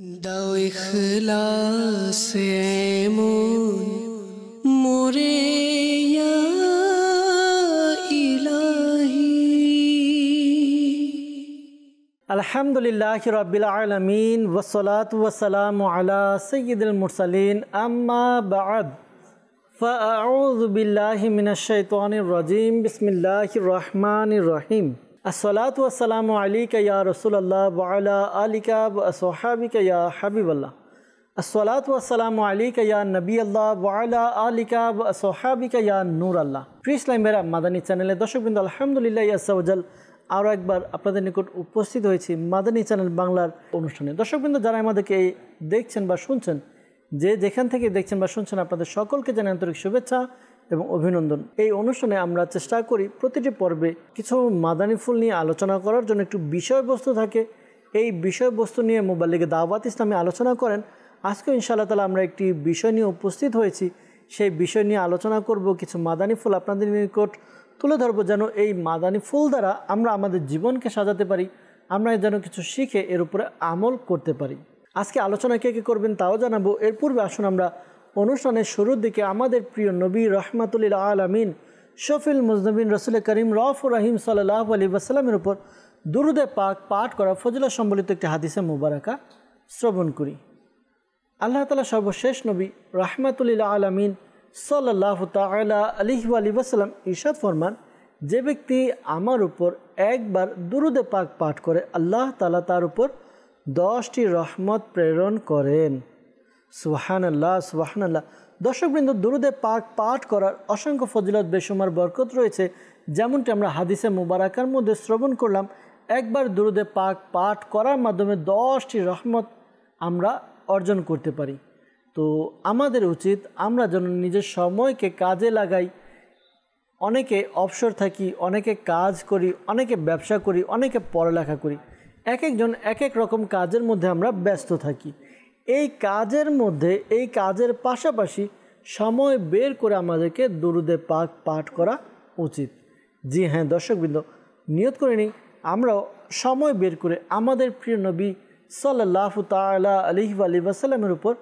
দাও ইখলাস এমন মোরে ইয়া ইলাহি। আলহামদুলিল্লাহি রাব্বিল আলামিন ওয়াসসালাতু ওয়াসসালামু আলা সাইয়্যিদিল মুরসালিন আম্মা বা'দ ফাআউযু বিল্লাহি মিনাশ শাইতানির রাজীম বিসমিল্লাহির রহমানির রহিম। আসসালাতু ওয়াসসালামু আলাইকা ইয়া রাসূলুল্লাহ ওয়া আলা আলিকা ওয়া আসহাবিকা ইয়া হাবিবাল্লাহ। আসসালাতু ওয়াসসালামু আলাইকা ইয়া নবিয়াল্লাহ ওয়া আলা আলিকা ওয়া আসহাবিকা ইয়া নূরাল্লাহ। প্রিয় ইসলামেরা মাদানী চ্যানেলে দর্শকবৃন্দ, আলহামদুলিল্লাহ আযজা ওয়া জাল আরও একবার আপনাদের নিকট উপস্থিত হয়েছি মাদানী চ্যানেল বাংলার অনুষ্ঠানে। দর্শকবৃন্দ, যারা আমাদেরকে দেখছেন বা শুনছেন, যে যেখান থেকে দেখছেন বা শুনছেন, আপনাদের সকলকে জানাই আন্তরিক শুভেচ্ছা এবং অভিনন্দন। এই অনুষ্ঠানে আমরা চেষ্টা করি প্রতিটি পর্বে কিছু মাদানী ফুল নিয়ে আলোচনা করার জন্য একটু বিষয়বস্তু থাকে। এই বিষয়বস্তু নিয়ে মুবাল্লিগে দাওয়াত ইসলামী আলোচনা করেন। আজকেও ইনশাআল্লাহ তাআলা আমরা একটি বিষয় নিয়ে উপস্থিত হয়েছি। সেই বিষয় নিয়ে আলোচনা করব, কিছু মাদানী ফুল আপনাদের নিকট তুলে ধরবো, যেন এই মাদানী ফুল দ্বারা আমরা আমাদের জীবনকে সাজাতে পারি, আমরা যেন কিছু শিখে এর উপরে আমল করতে পারি। আজকে আলোচনা কে কে করবেন তাও জানাবো। এর পূর্বে আসুন আমরা অনুষ্ঠানের শুরুর দিকে আমাদের প্রিয় নবী রহমাতুল আলামিন শফিল মুজনবিন রসুল করিম রউফুর রহিম সাল্লাল্লাহু আলাইহি ওয়াসাল্লামের উপর দুরুদে পাক পাঠ করা ফজিলত সম্বলিত একটি হাদিসে মুবারাকা শ্রবণ করি। আল্লাহ তাআলা সর্বশেষ নবী রহমাতুল আলামিন সাল্লাল্লাহু তাআলা আলাইহি ওয়াসাল্লাম ইরশাদ ফরমান, যে ব্যক্তি আমার উপর একবার দুরুদে পাক পাঠ করে আল্লাহ তাআলা তার উপর 10টি রহমত প্রেরণ করেন। সুবহানাল্লাহ, সুবহানাল্লাহ। দর্শকবৃন্দ, দুরুদে পাক পাঠ করার অসংখ্য ফজিলত বেশুমার বরকত রয়েছে। যেমনটি আমরা হাদিসে মুবারাকার মধ্যে শ্রবণ করলাম, একবার দুরুদে পাক পাঠ করার মাধ্যমে 10টি রহমত আমরা অর্জন করতে পারি। তো আমাদের উচিত আমরা যেন নিজের সময়কে কাজে লাগাই। অনেকে অবসর থাকি, অনেকে কাজ করি, অনেকে ব্যবসা করি, অনেকে পড়ালেখা করি। এক একজন এক এক রকম কাজের মধ্যে আমরা ব্যস্ত থাকি। এই কাজের মধ্যে, এই কাজের পাশাপাশি সময় বের করে আমাদেরকে দুরুদে পাক পাঠ করা উচিত। জি হ্যাঁ দর্শকবৃন্দ, নিয়ত করে নিই আমরাও সময় বের করে আমাদের প্রিয় নবী সাল্লাল্লাহু তাআলা আলাইহি ওয়াসাল্লামের উপর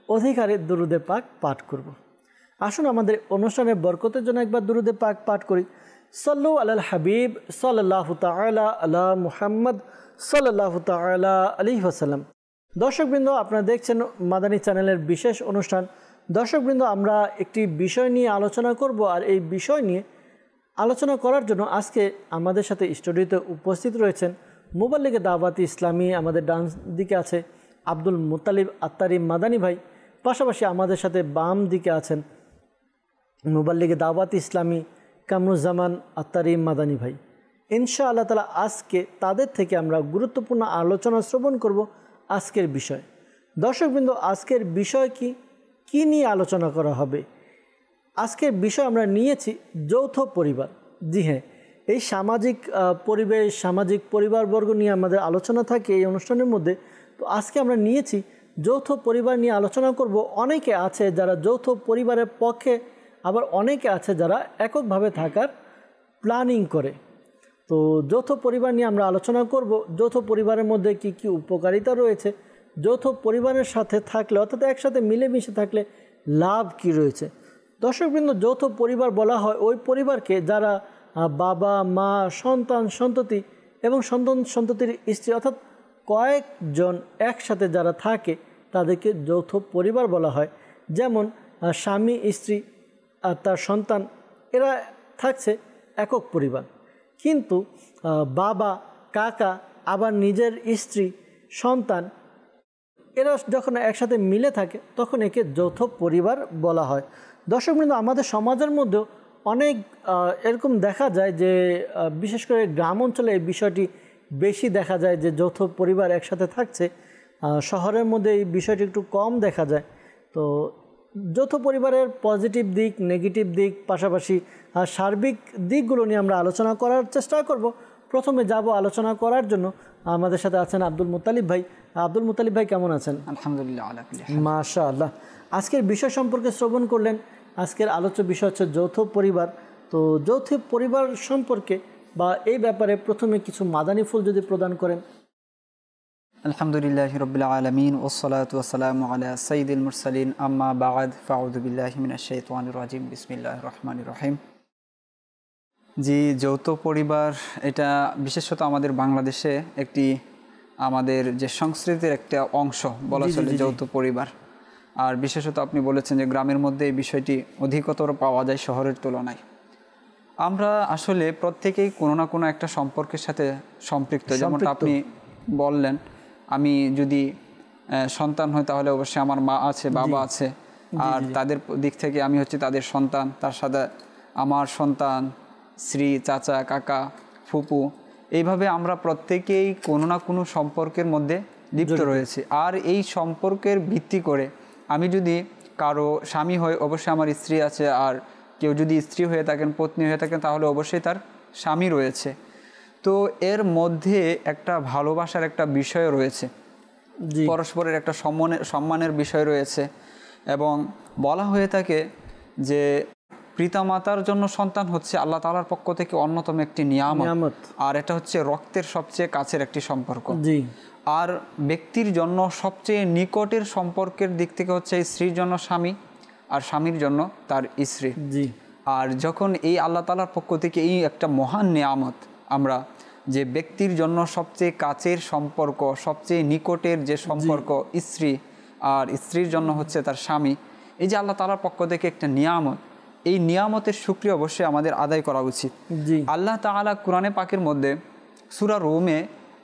অধিকারে দুরুদে পাক পাঠ করব। আসুন আমাদের অনুষ্ঠানের বরকতের জন্য একবার দুরুদে পাক পাঠ করি। সাল্লু আলাল হাবিব সাল্লাল্লাহু তাআলা আলা মুহাম্মদ সাল্লাল্লাহু তাআলা আলাইহি ওয়াসাল্লাম। দর্শকবৃন্দ, আপনারা দেখছেন মাদানী চ্যানেলের বিশেষ অনুষ্ঠান। দর্শকবৃন্দ, আমরা একটি বিষয় নিয়ে আলোচনা করব, আর এই বিষয় নিয়ে আলোচনা করার জন্য আজকে আমাদের সাথে স্টুডিওতে উপস্থিত রয়েছেন মুবাল্লিগে দাওয়াত ইসলামী। আমাদের ডান দিকে আছে আব্দুল মুত্তালিব আত্তারি মাদানী ভাই, পাশাপাশি আমাদের সাথে বাম দিকে আছেন মুবাল্লিগে দাওয়াত ইসলামী কামরুজ্জামান আত্তারি মাদানী ভাই। ইনশাআল্লাহ তাআলা আজকে তাদের থেকে আমরা গুরুত্বপূর্ণ আলোচনা শ্রবণ করব। আজকের বিষয়, দর্শকবৃন্দ, আজকের বিষয় কি নিয়ে আলোচনা করা হবে? আজকের বিষয় আমরা নিয়েছি যৌথ পরিবার। জি হ্যাঁ, এই সামাজিক পরিবেশ, সামাজিক পরিবারবর্গ নিয়ে আমাদের আলোচনা থাকে এই অনুষ্ঠানের মধ্যে। তো আজকে আমরা নিয়েছি যৌথ পরিবার নিয়ে আলোচনা করব। অনেকে আছে যারা যৌথ পরিবারের পক্ষে, আবার অনেকে আছে যারা এককভাবে থাকার প্ল্যানিং করে। তো যৌথ পরিবার নিয়ে আমরা আলোচনা করব। যৌথ পরিবারের মধ্যে কি কি উপকারিতা রয়েছে, যৌথ পরিবারের সাথে থাকলে অর্থাৎ একসাথে মিলেমিশে থাকলে লাভ কি রয়েছে। দর্শকবৃন্দ, যৌথ পরিবার বলা হয় ওই পরিবারকে যারা বাবা মা, সন্তান সন্ততি এবং সন্তান সন্ততির স্ত্রী অর্থাৎ কয়েকজন একসাথে যারা থাকে তাদেরকে যৌথ পরিবার বলা হয়। যেমন স্বামী, স্ত্রী আর তার সন্তান, এরা থাকছে একক পরিবার। কিন্তু বাবা, কাকা, আবার নিজের স্ত্রী, সন্তান, এরা যখন একসাথে মিলে থাকে তখন একে যৌথ পরিবার বলা হয়। দর্শকবৃন্দ, আমাদের সমাজের মধ্যেও অনেক এরকম দেখা যায় যে বিশেষ করে গ্রাম অঞ্চলে এই বিষয়টি বেশি দেখা যায় যে যৌথ পরিবার একসাথে থাকছে। শহরের মধ্যে এই বিষয়টি একটু কম দেখা যায়। তো যৌথ পরিবারের পজিটিভ দিক, নেগেটিভ দিক, পাশাপাশি সার্বিক দিকগুলো নিয়ে আমরা আলোচনা করার চেষ্টা করব। প্রথমে যাব আলোচনা করার জন্য, আমাদের সাথে আছেন আব্দুল মুত্তালিব ভাই। আব্দুল মুত্তালিব ভাই, কেমন আছেন? আলহামদুলিল্লাহ, মাশাআল্লাহ। আজকের বিষয় সম্পর্কে শ্রবণ করলেন। আজকের আলোচ্য বিষয় হচ্ছে যৌথ পরিবার। তো যৌথ পরিবার সম্পর্কে বা এই ব্যাপারে প্রথমে কিছু মাদানী ফুল যদি প্রদান করেন। আলহামদুলিল্লাহি রাব্বিল আলামিন ওয়াসসালাতু ওয়াসসালামু আলা সাইয়্যিদিল মুরসালিন আম্মা বা'দ ফাআউযু বিল্লাহি মিনাশ শাইতানির রাজিম বিসমিল্লাহির রহমানির রহিম। জি, যৌথ পরিবার এটা বিশেষত আমাদের বাংলাদেশে একটি আমাদের যে সংস্কৃতির একটা অংশ বলা চলে যৌথ পরিবার। আর বিশেষত আপনি বলেছেন যে গ্রামের মধ্যে এই বিষয়টি অধিকতর পাওয়া যায় শহরের তুলনায়। আমরা আসলে প্রত্যেকেই কোনো না কোনো একটা সম্পর্কের সাথে সম্পৃক্ত। যেমনটা আপনি বললেন, আমি যদি সন্তান হই তাহলে অবশ্যই আমার মা আছে, বাবা আছে, আর তাদের দিক থেকে আমি হচ্ছে তাদের সন্তান। তার সাথে আমার সন্তান, স্ত্রী, চাচা, কাকা, ফুপু, এইভাবে আমরা প্রত্যেকেই কোনো না কোনো সম্পর্কের মধ্যে লিপ্ত রয়েছে। আর এই সম্পর্কের ভিত্তি করে আমি যদি কারো স্বামী হই, অবশ্যই আমার স্ত্রী আছে। আর কেউ যদি স্ত্রী হয়ে থাকেন, পত্নী হয়ে থাকেন, তাহলে অবশ্যই তার স্বামী রয়েছে। তো এর মধ্যে একটা ভালোবাসার একটা বিষয় রয়েছে, পরস্পরের একটা সম্মানের বিষয় রয়েছে। এবং বলা হয়ে থাকে যে পিতামাতার জন্য সন্তান হচ্ছে আল্লাহ তাআলার পক্ষ থেকে অন্যতম একটি নিয়ামত, আর এটা হচ্ছে রক্তের সবচেয়ে কাছের একটি সম্পর্ক। আর ব্যক্তির জন্য সবচেয়ে নিকটের সম্পর্কের দিক থেকে হচ্ছে স্ত্রীর জন্য স্বামী, আর স্বামীর জন্য তার স্ত্রী। আর যখন এই আল্লাহ তাআলার পক্ষ থেকে এই একটা মহান নিয়ামত, আমরা যে ব্যক্তির জন্য সবচেয়ে কাছের সম্পর্ক, সবচেয়ে নিকটের যে সম্পর্ক স্ত্রী, আর স্ত্রীর জন্য হচ্ছে তার স্বামী, এই যে আল্লাহ তাআলার পক্ষ থেকে একটা নিয়ামত, এই নিয়ামতের শুকরিয়া অবশ্যই আমাদের আদায় করা উচিত। আল্লাহ তাআলা কোরআনে পাকের মধ্যে সূরা রুমে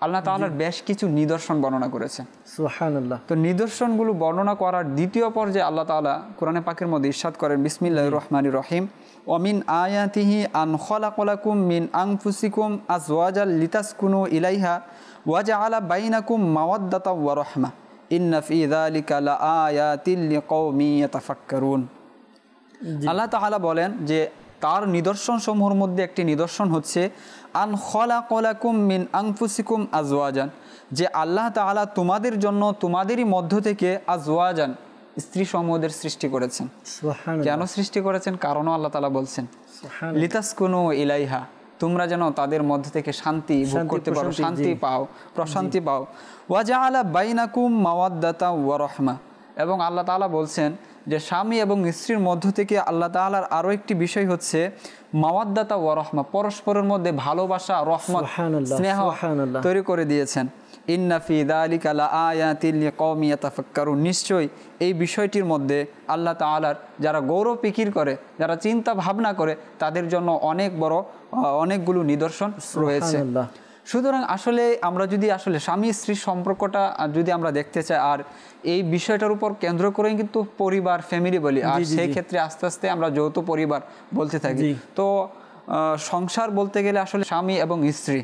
আল্লাহ তাআলার বেশ কিছু নিদর্শন বর্ণনা করেছেন। সুবহানাল্লাহ। তো নিদর্শনগুলো বর্ণনা করার দ্বিতীয় পর্যায়ে আল্লাহ তাআলা কোরআনে পাকের মধ্যে ইরশাদ করেন, বিসমিল্লাহির রহমানির রহিম, ওয়া মিন আয়াতিহি আন খালাকালাকুম মিন আনফুসিকুম আজওয়াজাল লিতাসকুনু ইলাইহা ওয়া জাআলা বাইনাকুম মাওয়াদ্দাতাও ওয়া রাহমা ইন্না ফি যালিকা লাআয়াতিল লিকাওমি ইয়াতাফাক্কারুন। আল্লাহ তাআলা বলেন যে তার নিদর্শন সমূহের মধ্যে একটি নিদর্শন হচ্ছে আন খালাকালাকুম মিন আনফুসিকুম আজওয়াজান, যে আল্লাহ তাআলা তোমাদের জন্য তোমাদেরই মধ্য থেকে আজওয়াজান স্ত্রী সমূহদের সৃষ্টি করেছেন। কেন সৃষ্টি করেছেন? কারণও আল্লাহ তাআলা বলছেন, লিতাসকুনু ইলাইহা, তোমরা যেন তাদের মধ্য থেকে শান্তি ভোগ করতে পারো, শান্তি পাও, প্রশান্তি পাও। ওয়া জাআলা বাইনাকুম মাওয়াদ্দাতা ওয়া রাহমা, এবং আল্লাহ তাআলা বলছেন যে স্বামী এবং স্ত্রীর মধ্য থেকে আল্লাহ তাআলার আরও একটি বিষয় হচ্ছে মাওয়াদ্দাতা ওয়া রাহমা, পরস্পরের মধ্যে ভালোবাসা, রহমত, স্নেহ তৈরি করে দিয়েছেন। ইন্না ফি যালিকা লাআয়াতিল লিকাওমি ইয়াতাফাক্কারুন, নিশ্চয়ই এই বিষয়টির মধ্যে আল্লাহ তাআলার যারা গৌরব ফিকির করে, যারা চিন্তা ভাবনা করে, তাদের জন্য অনেকগুলো নিদর্শন রয়েছে। সুতরাং আসলে আমরা যদি আসলে স্বামী স্ত্রীর সম্পর্কটা যদি আমরা দেখতে চাই, আর এই বিষয়টার উপর কেন্দ্র করেই কিন্তু পরিবার, ফ্যামিলি বলি, আর সেই ক্ষেত্রে আস্তে আস্তে আমরা যৌথ পরিবার বলতে থাকি। তো সংসার বলতে গেলে আসলে স্বামী এবং স্ত্রী,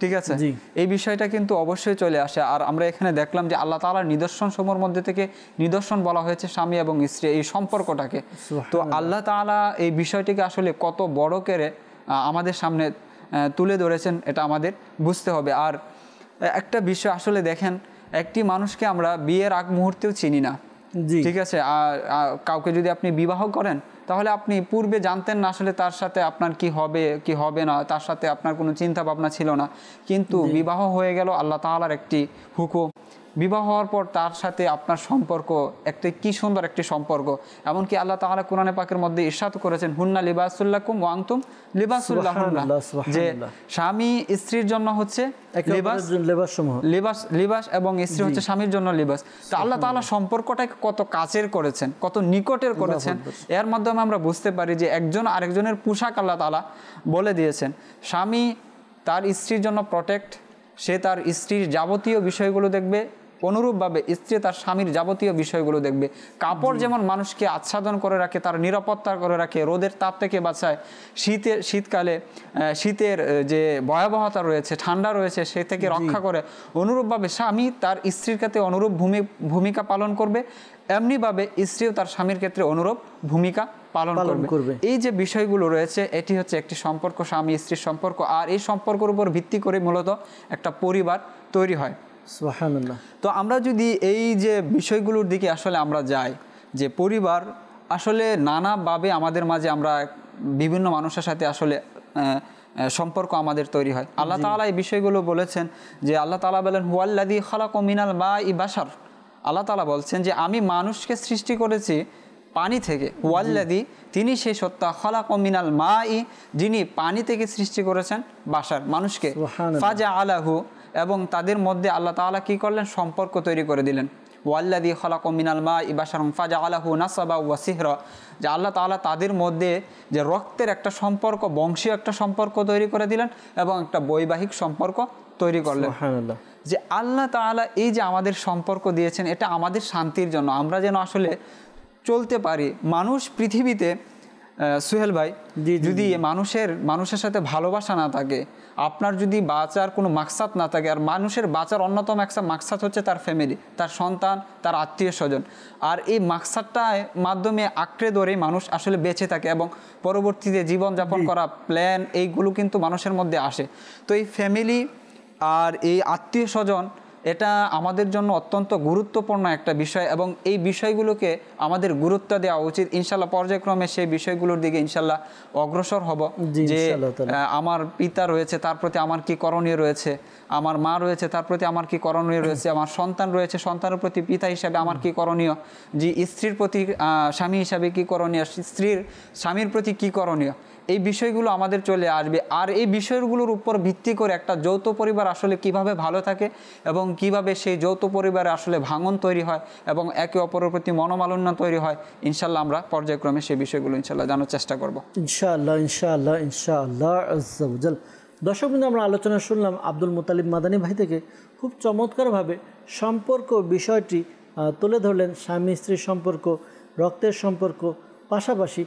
ঠিক আছে, এই বিষয়টা কিন্তু অবশ্যই চলে আসে। আর আমরা এখানে দেখলাম যে আল্লাহ তাআলার নিদর্শন সমূহের মধ্যে থেকে নিদর্শন বলা হয়েছে স্বামী এবং স্ত্রী এই সম্পর্কটাকে। তো আল্লাহ তাআলা এই বিষয়টিকে আসলে কত বড় করে আমাদের সামনে তুলে ধরেছেন, এটা আমাদের বুঝতে হবে। আর একটা বিষয় আসলে দেখেন, একটি মানুষকে আমরা বিয়ের আগ মুহূর্তেও চিনি না, ঠিক আছে। কাউকে যদি আপনি বিবাহ করেন, তাহলে আপনি পূর্বে জানতেন না আসলে তার সাথে আপনার কি হবে কি হবে না, তার সাথে আপনার কোনো চিন্তা ভাবনা ছিল না। কিন্তু বিবাহ হয়ে গেল আল্লাহ তাআলার একটি হুকুম। বিবাহ হওয়ার পর তার সাথে আপনার সম্পর্ক একটা কি সুন্দর একটি সম্পর্ক। এমনকি আল্লাহ তাআলা কোরআনে পাকের মধ্যে ইরশাদ করেছেন, হুন্না লিবাসুল লাকুম ওয়া আনতুম লিবাসুল লাহুন্না, যে স্বামী স্ত্রীর জন্য হচ্ছে লিবাস এবং স্ত্রী হচ্ছে স্বামীর জন্য লিবাস। তো আল্লাহ তাআলা সম্পর্কটাকে কত কাছের করেছেন, কত নিকটের করেছেন। এর মাধ্যমে আমরা বুঝতে পারি যে একজন আরেকজনের পোশাক আল্লাহ তাআলা বলে দিয়েছেন। স্বামী তার স্ত্রীর জন্য প্রোটেক্ট, সে তার স্ত্রীর যাবতীয় বিষয়গুলো দেখবে, অনুরূপভাবে স্ত্রী তার স্বামীর যাবতীয় বিষয়গুলো দেখবে। কাপড় যেমন মানুষকে আচ্ছাদন করে রাখে, তার নিরাপত্তা করে রাখে, রোদের তাপ থেকে বাঁচায়, শীতকালে শীতের যে ভয়াবহতা রয়েছে, ঠান্ডা রয়েছে, সে থেকে রক্ষা করে, অনুরূপভাবে স্বামী তার স্ত্রীর ক্ষেত্রে অনুরূপ ভূমিকা পালন করবে। এমনিভাবে স্ত্রীও তার স্বামীর ক্ষেত্রে অনুরূপ ভূমিকা পালন করবে। এই যে বিষয়গুলো রয়েছে, এটি হচ্ছে একটি সম্পর্ক, স্বামী স্ত্রীর সম্পর্ক। আর এই সম্পর্কের উপর ভিত্তি করে মূলত একটা পরিবার তৈরি হয়। সুবহানাল্লাহ। তো আমরা যদি এই যে বিষয়গুলোর দিকে আসলে আমরা যাই, যে পরিবার আসলে নানাভাবে আমাদের মাঝে আমরা বিভিন্ন মানুষের সাথে আসলে সম্পর্ক আমাদের তৈরি হয়। আল্লাহ তাআলা এই বিষয়গুলো বলেছেন যে আল্লাহ তাআলা বলেন হুয়াল্লাযী খালাকা মিনাল মাই বাশার, আল্লাহ তাআলা বলছেন যে আমি মানুষকে সৃষ্টি করেছি পানি থেকে। হুয়াল্লাযী, তিনি সেই সত্তা, খালাকা মিনাল মাই, যিনি পানি থেকে সৃষ্টি করেছেন বাশার, মানুষকে। ফাজআলাহু, এবং তাদের মধ্যে আল্লাহ তাআলা কি করলেন, সম্পর্ক তৈরি করে দিলেন। ওয়াল্লাযী খালাকা মিনাল মাই বাশারান ফাজআলাহু নাসাবা ওয়া সিহরা, যে আল্লাহ তাআলা তাদের মধ্যে যে রক্তের একটা সম্পর্ক, বংশীয় একটা সম্পর্ক তৈরি করে দিলেন এবং একটা বৈবাহিক সম্পর্ক তৈরি করলেন। সুবহানাল্লাহ। যে আল্লাহ তাআলা এই যে আমাদের সম্পর্ক দিয়েছেন, এটা আমাদের শান্তির জন্য, আমরা যেন আসলে চলতে পারি। মানুষ পৃথিবীতে সুহেল ভাই, যদি মানুষের সাথে ভালোবাসা না থাকে, আপনার যদি বাঁচার কোনো মাকসাদ না থাকে, আর মানুষের বাঁচার অন্যতম একটা মাকসাদ হচ্ছে তার ফ্যামিলি, তার সন্তান, তার আত্মীয় স্বজন, আর এই মাকসাদটার মাধ্যমে আঁকড়ে ধরে মানুষ আসলে বেঁচে থাকে এবং পরবর্তীতে জীবনযাপন করা প্ল্যান, এইগুলো কিন্তু মানুষের মধ্যে আসে। তো এই ফ্যামিলি আর এই আত্মীয় স্বজন, এটা আমাদের জন্য অত্যন্ত গুরুত্বপূর্ণ একটা বিষয় এবং এই বিষয়গুলোকে আমাদের গুরুত্ব দেওয়া উচিত। ইনশাল্লাহ পর্যায়ক্রমে সেই বিষয়গুলোর দিকে ইনশাল্লাহ অগ্রসর হব। যে আমার পিতা রয়েছে, তার প্রতি আমার কি করণীয় রয়েছে, আমার মা রয়েছে, তার প্রতি আমার কি করণীয় রয়েছে, আমার সন্তান রয়েছে, সন্তানের প্রতি পিতা হিসাবে আমার কি করণীয়, যে স্ত্রীর প্রতি স্বামী হিসাবে কি করণীয়, স্ত্রীর স্বামীর প্রতি কি করণীয়, এই বিষয়গুলো আমাদের চলে আসবে। আর এই বিষয়গুলোর উপর ভিত্তি করে একটা যৌথ পরিবার আসলে কিভাবে ভালো থাকে এবং কিভাবে সেই যৌথ পরিবারে আসলে ভাঙন তৈরি হয় এবং একে অপরের প্রতি মনোমালিন্য তৈরি হয়, ইনশাল্লাহ আমরা পর্যায়ক্রমে সেই বিষয়গুলো ইনশাল্লাহ জানার চেষ্টা করব। ইনশাআল্লাহ আজ্জাওয়াজাল। দর্শক বন্ধু, আমরা আলোচনা শুনলাম আব্দুল মুতালিব মাদানী ভাই থেকে। খুব চমৎকারভাবে সম্পর্ক বিষয়টি তুলে ধরলেন। স্বামী স্ত্রীর সম্পর্ক, রক্তের সম্পর্ক, পাশাপাশি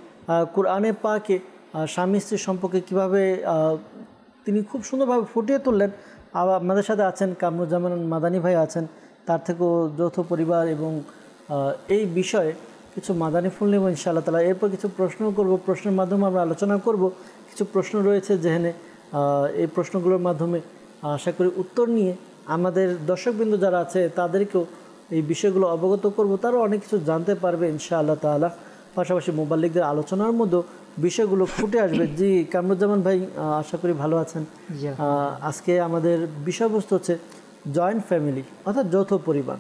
কোরআনে পাকে স্বামী স্ত্রীর সম্পর্কে কীভাবে তিনি খুব সুন্দরভাবে ফুটিয়ে তুললেন। আবার আমাদের সাথে আছেন কামরুজ্জামান মাদানী ভাই আছেন, তার থেকেও যৌথ পরিবার এবং এই বিষয়ে কিছু মাদানী ফুল নেব ইনশাআল্লাহ তাআলা। এরপর কিছু প্রশ্ন করব, প্রশ্নের মাধ্যমে আমরা আলোচনা করব। কিছু প্রশ্ন রয়েছে যেখানে এই প্রশ্নগুলোর মাধ্যমে আশা করি উত্তর নিয়ে আমাদের দর্শকবৃন্দ যারা আছে তাদেরকেও এই বিষয়গুলো অবগত করব, তারাও অনেক কিছু জানতে পারবে ইনশাআল্লাহ তাআলা। পাশাপাশি মুবাল্লিগদের আলোচনার মধ্যে বিষয়গুলো ফুটে আসবে। জি কামরুজ্জামান ভাই, আশা করি ভালো আছেন। আজকে আমাদের বিষয়বস্তু হচ্ছে জয়েন্ট ফ্যামিলি, অর্থাৎ যৌথ পরিবার।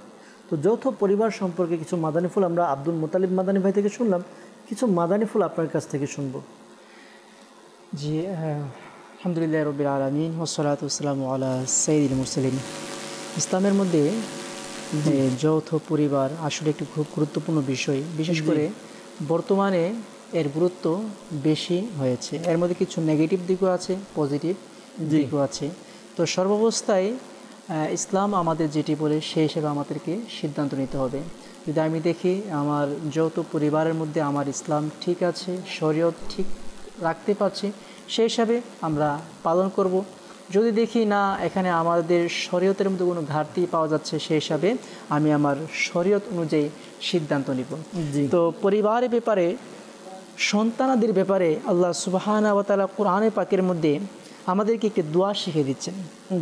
তো যৌথ পরিবার সম্পর্কে কিছু মাদানী ফুল আমরা আব্দুল মুতালিব মাদানী ভাই থেকে শুনলাম, কিছু মাদানী ফুল আপনার কাছ থেকে শুনবো। জি, আলহামদুলিল্লাহ রাব্বিল আলামিন ওয়াসসালাতু ওয়াসসালামু আলা সাইয়্যিদিল মুরসালিন। ইসলামের মধ্যে যৌথ পরিবার আসলে একটি খুব গুরুত্বপূর্ণ বিষয়। বিশেষ করে বর্তমানে এর গুরুত্ব বেশি হয়েছে। এর মধ্যে কিছু নেগেটিভ দিকও আছে, পজিটিভ দিকও আছে। তো সর্বাবস্থায় ইসলাম আমাদের যেটি বলে সেই হিসেবে আমাদেরকে সিদ্ধান্ত নিতে হবে। যদি আমি দেখি আমার যৌথ পরিবারের মধ্যে আমার ইসলাম ঠিক আছে, শরীয়ত ঠিক রাখতে পারছি, সেই হিসাবে আমরা পালন করব। যদি দেখি না এখানে আমাদের শরীয়তের মধ্যে কোনো ঘাটতি পাওয়া যাচ্ছে, সেই হিসাবে আমি আমার শরীয়ত অনুযায়ী সিদ্ধান্ত নিব। তো পরিবারের ব্যাপারে, সন্তানাদের ব্যাপারে আল্লাহ সুবহানাহু ওয়া তাআলা কোরআনে পাকের মধ্যে আমাদেরকে একটি দোয়া শিখিয়ে দিচ্ছেন।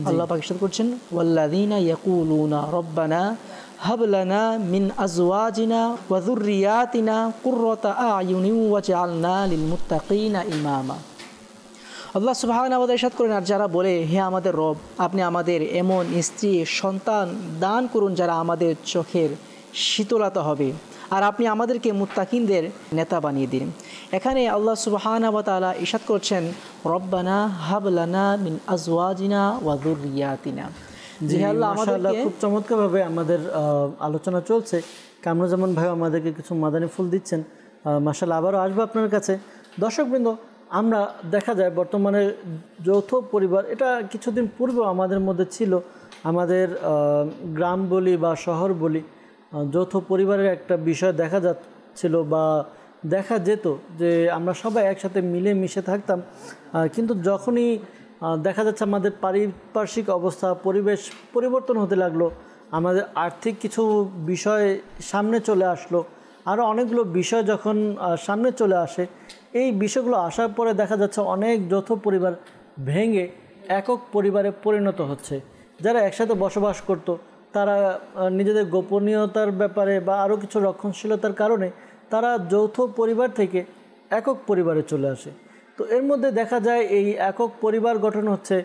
আল্লাহ পাক ইরশাদ করছেন, ওয়াল্লাযীনা ইয়াকুলুনা রব্বানা হাব লানা মিন আজওয়াজিনা ওয়া যুররিয়াতিনা কুররাতা আ'য়ুনিন ওয়াজআলনা লিল মুত্তাকিনা ইমামা। আল্লাহ সুবহানাহু ওয়া তাআলা ইরশাদ করেন, আর যারা বলে হে আমাদের রব, আপনি আমাদের এমন স্ত্রী সন্তান দান করুন যারা আমাদের চোখের শীতলতা হবে, আর আপনি আমাদেরকে মুত্তাকিনদের নেতা বানিয়ে দিন। এখানে আল্লাহ সুবহানাহু ওয়া তাআলা ইরশাদ করছেন, রব্বানা হাব লানা মিন আজওয়াজিনা ওয়া যুররিয়াতিনা। জি আল্লাহ, মাশাআল্লাহ, খুব চমৎকারভাবে আমাদের আলোচনা চলছে। কামরুজ্জামান ভাই আমাদেরকে কিছু মাদানী ফুল দিচ্ছেন। মাশাআল্লাহ, আবারও আসবো আপনার কাছে। দর্শকবৃন্দ, আমরা দেখা যায় বর্তমানে যৌথ পরিবার, এটা কিছুদিন পূর্বেও আমাদের মধ্যে ছিল। আমাদের গ্রাম বলি বা শহর বলি, যৌথ পরিবারের একটা বিষয় দেখা যাচ্ছিল বা দেখা যেত যে আমরা সবাই একসাথে মিলে মিশে থাকতাম। কিন্তু যখনই দেখা যাচ্ছে আমাদের পারিপার্শ্বিক অবস্থা, পরিবেশ পরিবর্তন হতে লাগলো, আমাদের আর্থিক কিছু বিষয় সামনে চলে আসলো, আরও অনেকগুলো বিষয় যখন সামনে চলে আসে, এই বিষয়গুলো আসার পরে দেখা যাচ্ছে অনেক যৌথ পরিবার ভেঙে একক পরিবারে পরিণত হচ্ছে। যারা একসাথে বসবাস করত, তারা নিজেদের গোপনীয়তার ব্যাপারে বা আরও কিছু রক্ষণশীলতার কারণে তারা যৌথ পরিবার থেকে একক পরিবারে চলে আসে। তো এর মধ্যে দেখা যায় এই একক পরিবার গঠন হচ্ছে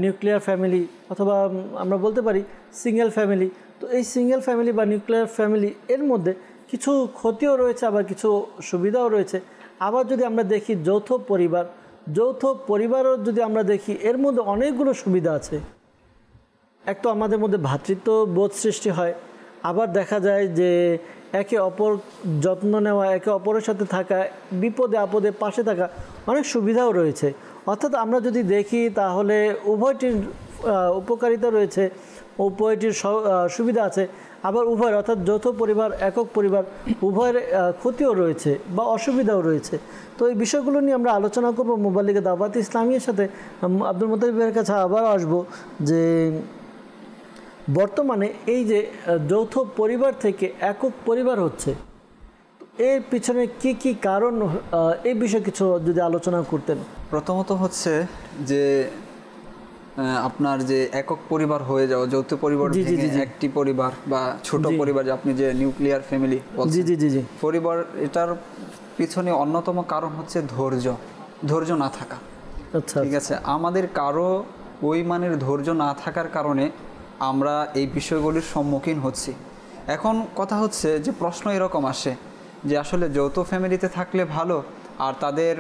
নিউক্লিয়ার ফ্যামিলি, অথবা আমরা বলতে পারি সিঙ্গেল ফ্যামিলি। তো এই সিঙ্গেল ফ্যামিলি বা নিউক্লিয়ার ফ্যামিলি এর মধ্যে কিছু ক্ষতিও রয়েছে, আবার কিছু সুবিধাও রয়েছে। আবার যদি আমরা দেখি যৌথ পরিবারও যদি আমরা দেখি, এর মধ্যে অনেকগুলো সুবিধা আছে। এক তো আমাদের মধ্যে ভ্রাতৃত্ব বোধ সৃষ্টি হয়, আবার দেখা যায় যে একে অপর যত্ন নেওয়া, একে অপরের সাথে থাকা, বিপদে আপদে পাশে থাকা, অনেক সুবিধাও রয়েছে। অর্থাৎ আমরা যদি দেখি তাহলে উভয়টির উপকারিতা রয়েছে, উভয়টির সুবিধা আছে, আবার উভয়ের অর্থাৎ যৌথ পরিবার একক পরিবার উভয়ের ক্ষতিও রয়েছে বা অসুবিধাও রয়েছে। তো এই বিষয়গুলো নিয়ে আমরা আলোচনা করব মুবাল্লিগে দাওয়াত ইসলামীর সাথে। আব্দুল মুত্তালিব ভাইয়ের কাছে আবার আসবো যে বর্তমানে এই যে যৌথ পরিবার থেকে একক পরিবার হচ্ছে, এর পিছনে কি কি কারণ, এই বিষয়ে কিছু যদি আলোচনা করতেন। প্রথমত হচ্ছে যে আপনার যে একক পরিবার হয়ে যাওয়া, যৌথ পরিবার ভেঙে একটি পরিবার বা ছোট পরিবার, যে আপনি যে নিউক্লিয়ার ফ্যামিলি বলছেন, জি পরিবার, এটার পিছনে অন্যতম কারণ হচ্ছে ধৈর্য না থাকা। আচ্ছা, ঠিক আছে, আমাদের কারো ওই মানের ধৈর্য না থাকার কারণে আমরা এই বিষয়গুলির সম্মুখীন হচ্ছি। এখন কথা হচ্ছে যে প্রশ্ন এরকম আসে যে আসলে যৌথ ফ্যামিলিতে থাকলে ভালো, আর তাদের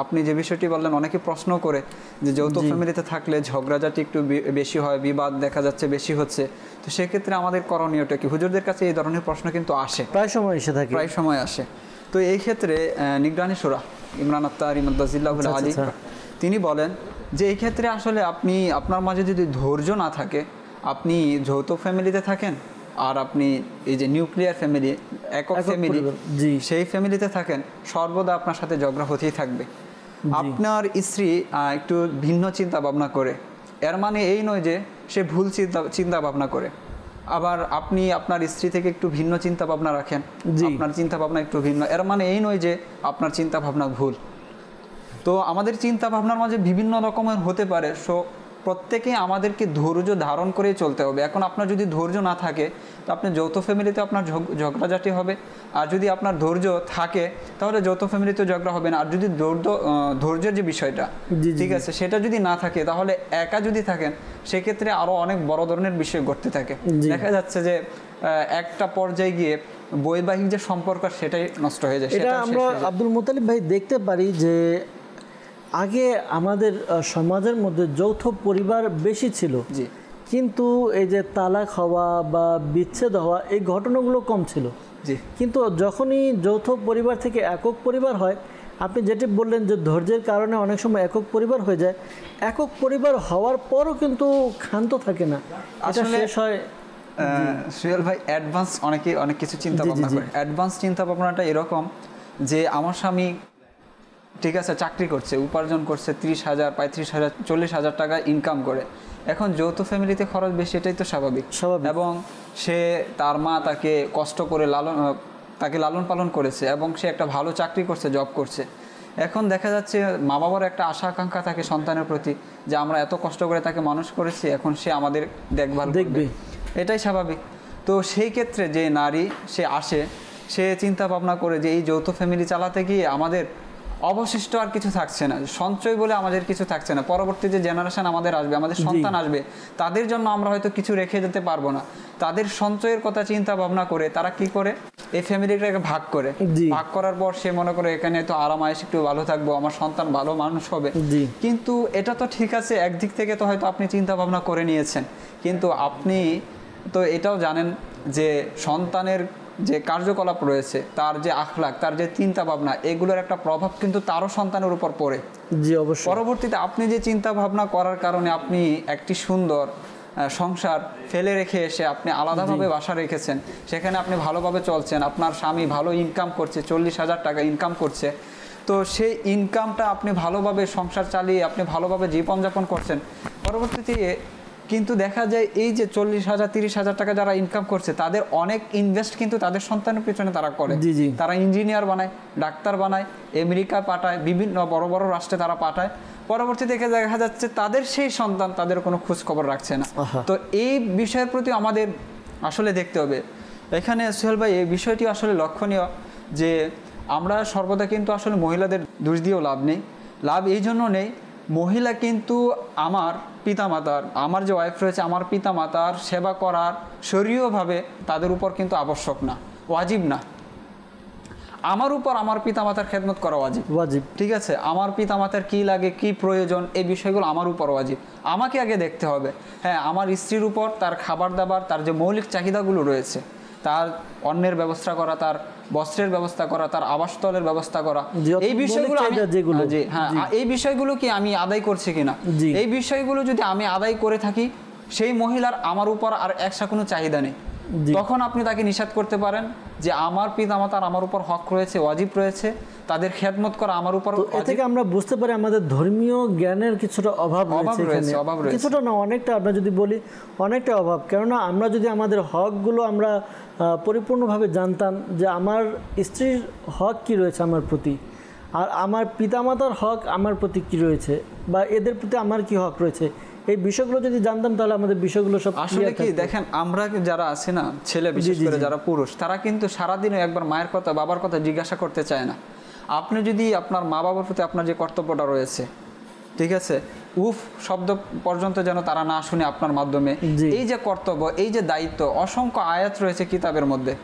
আপনি যে বিষয়টি বললেন অনেকে প্রশ্ন করে যে যৌথ ফ্যামিলিতে থাকলে ঝগড়াঝাটি একটু বেশি হয়, বিবাদ দেখা যাচ্ছে বেশি হচ্ছে, তো সেক্ষেত্রে আমাদের করণীয়টা কি? হুজুরদের কাছে এই ধরনের প্রশ্ন কিন্তু আসে, প্রায় সময় আসে। তো এই ক্ষেত্রে নিগরানি শূরা ইমরান আত্তার ইমাদ্দাজিল্লাহুল আলী তিনি বলেন যে এই ক্ষেত্রে আসলে আপনি আপনার মাঝে যদি ধৈর্য না থাকে, আপনি যৌথ ফ্যামিলিতে থাকেন আর আপনি এই যে নিউক্লিয়ার ফ্যামিলি একক ফ্যামিলি সেই ফ্যামিলিতে থাকেন, সর্বদা আপনার সাথে ঝগড়া হতেই থাকবে। আপনার স্ত্রী একটু ভিন্ন চিন্তা ভাবনা করে, এর মানে এই নয় যে সে ভুল চিন্তা ভাবনা করে। আবার আপনি আপনার স্ত্রী থেকে একটু ভিন্ন চিন্তা ভাবনা রাখেন, আপনার চিন্তা ভাবনা একটু ভিন্ন, এর মানে এই নয় যে আপনার চিন্তা ভাবনা ভুল। তো আমাদের চিন্তা ভাবনার মাঝে বিভিন্ন রকমের হতে পারে, সো প্রত্যেকেই আমাদেরকে ধৈর্য ধারণ করেই চলতে হবে। এখন আপনার যদি ধৈর্য না থাকে, তো আপনি যৌথ ফ্যামিলিতে আপনার ঝগড়াঝাটি হবে, আর যদি আপনার ধৈর্য থাকে তাহলে যৌথ ফ্যামিলিতে ঝগড়া হবে না। আর যদি ধৈর্যের যে বিষয়টা ঠিক আছে সেটা যদি না থাকে, তাহলে একা যদি থাকেন সেক্ষেত্রে আরও অনেক বড় ধরনের বিষয় ঘটতে থাকে। দেখা যাচ্ছে যে একটা পর্যায়ে গিয়ে বৈবাহিক যে সম্পর্ক সেটাই নষ্ট হয়ে যায়। এটা আমরা আব্দুল মুত্তালিব ভাই দেখতে পারি যে আগে আমাদের সমাজের মধ্যে যৌথ পরিবার বেশি ছিল, কিন্তু এই যে তালাক হওয়া বা বিচ্ছেদ হওয়া এই ঘটনাগুলো কম ছিল। কিন্তু যখনই যৌথ পরিবার থেকে একক পরিবার হয়, আপনি যেটি বললেন যে ধৈর্যের কারণে অনেক সময় একক পরিবার হয়ে যায়, একক পরিবার হওয়ার পরও কিন্তু ক্ষান্ত থাকে না, আসলে শেষ হয়। সুহেল ভাই অ্যাডভান্স অনেক কিছু চিন্তা ভাবনা করে। অ্যাডভান্স চিন্তা ভাবনাটা এরকম যে আমার স্বামী ঠিক আছে চাকরি করছে, উপার্জন করছে 30,000, 35,000, 40,000 টাকা ইনকাম করে, এখন যৌথ ফ্যামিলিতে খরচ বেশি, এটাই তো স্বাভাবিক। এবং সে তার মা তাকে কষ্ট করে লালন পালন করেছে এবং সে একটা ভালো চাকরি করছে, জব করছে। এখন দেখা যাচ্ছে মা বাবার একটা আশা আকাঙ্ক্ষা থাকে সন্তানের প্রতি যে আমরা এত কষ্ট করে তাকে মানুষ করেছি, এখন সে আমাদের দেখভাল করবে, এটাই স্বাভাবিক। তো সেই ক্ষেত্রে যে নারী সে চিন্তা ভাবনা করে যে এই যৌথ ফ্যামিলি চালাতে গিয়ে আমাদের অবশিষ্ট আর কিছু থাকছে না, সঞ্চয় বলে আমাদের কিছু থাকছে না, পরবর্তী যে জেনারেশন আমাদের আসবে, আমাদের সন্তান আসবে, তাদের জন্য আমরা হয়তো কিছু রেখে যেতে পারবো না। তাদের সঞ্চয়ের কথা চিন্তা ভাবনা করে তারা কি করে, এই ফ্যামিলিটাকে ভাগ করার পর সে মনে করে এখানে তো আরাম আয়েশ একটু ভালো থাকবো, আমার সন্তান ভালো মানুষ হবে। কিন্তু এটা তো ঠিক আছে, একদিক থেকে তো হয়তো আপনি চিন্তা ভাবনা করে নিয়েছেন, কিন্তু আপনি তো এটাও জানেন যে সন্তানের যে কার্যকলাপ রয়েছে, তার যে আখলাক, তার যে চিন্তা ভাবনা, এগুলোর একটা প্রভাব কিন্তু তারও সন্তানের উপর পড়ে। অবশ্যই। পরবর্তীতে আপনি যে চিন্তা ভাবনা করার কারণে আপনি একটি সুন্দর সংসার ফেলে রেখে এসে আপনি আলাদাভাবে বাসা রেখেছেন, সেখানে আপনি ভালোভাবে চলছেন, আপনার স্বামী ভালো ইনকাম করছে, 40,000 টাকা ইনকাম করছে, তো সেই ইনকামটা আপনি ভালোভাবে সংসার চালিয়ে আপনি ভালোভাবে জীবনযাপন করছেন। পরবর্তীতে কিন্তু দেখা যায় এই যে 40,000, 30,000 টাকা যারা ইনকাম করছে, তাদের অনেক ইনভেস্ট কিন্তু তাদের সন্তানের পিছনে তারা করে। তারা ইঞ্জিনিয়ার বানায়, ডাক্তার বানায়, আমেরিকা পাঠায়, বিভিন্ন বড় বড় রাষ্ট্রে তারা পাঠায়। পরবর্তীতে দেখা যাচ্ছে তাদের সেই সন্তান তাদের কোনো খোঁজ খবর রাখছে না। তো এই বিষয়ের প্রতি আমাদের আসলে দেখতে হবে। এখানে সোহেল ভাই এই বিষয়টি আসলে লক্ষণীয় যে আমরা সর্বদা কিন্তু আসলে মহিলাদের দোষ দিয়েও লাভ নেই, লাভ এই জন্য নেই, মহিলা কিন্তু আমার পিতামাতার, আমার যে ওয়াইফ রয়েছে আমার পিতামাতার সেবা করার শরীয়ভাবে তাদের উপর কিন্তু আবশ্যক না, ওয়াজিব না। আমার উপর আমার পিতামাতার খেদমত করা ওয়াজিব, ঠিক আছে? আমার পিতামাতার কি লাগে, কি প্রয়োজন, এই বিষয়গুলো আমার উপর ওয়াজিব, আমাকে আগে দেখতে হবে। হ্যাঁ, আমার স্ত্রীর উপর তার খাবার দাবার, তার যে মৌলিক চাহিদাগুলো রয়েছে, তার অন্নের ব্যবস্থা করা, তার বস্ত্রের ব্যবস্থা করা, তার আবাসস্থলের ব্যবস্থা করা, এই বিষয়গুলো এই বিষয়গুলো কি আমি আদায় করছি কিনা, এই বিষয়গুলো যদি আমি আদায় করে থাকি, সেই মহিলার আমার উপর আর এক্সট্রা কোনো চাহিদা নেই। তখন আপনি তাকে নিষেধ করতে পারেন যে আমার পিতামাতার আমার উপর হক রয়েছে, ওয়াজিব রয়েছে, তাদের খেদমত করা আমার উপর। এ থেকে আমরা বুঝতে পারি আমাদের ধর্মীয় জ্ঞানের কিছুটা অভাব রয়েছে, কিছুটা না অনেকটা, আমরা যদি বলি অনেকটা অভাব। কেননা আমরা যদি আমাদের হকগুলো আমরা পরিপূর্ণভাবে জানতাম যে আমার স্ত্রীর হক কি রয়েছে আমার প্রতি, আর আমার পিতামাতার হক আমার প্রতি কি রয়েছে, বা এদের প্রতি আমার কি হক রয়েছে, এই বিষয়গুলো যদি জানতাম তাহলে আমাদের বিষয়গুলো সব আসলে কি দেখেন, আমরা যারা আছি না, ছেলে বিশেষ করে যারা পুরুষ, তারা কিন্তু সারাদিনে একবার মায়ের কথা বাবার কথা জিজ্ঞাসা করতে চায় না। আপনি যদি আপনার মা বাবার প্রতি আপনার যে কর্তব্যটা রয়েছে, ঠিক আছে, উফ শব্দ পর্যন্ত যেন তারা না শুনে আপনার মাধ্যমে, এই যে কর্তব্য, এই যে দায়িত্ব, অসংখ্য আয়াত রয়েছে কিতাবের মধ্যে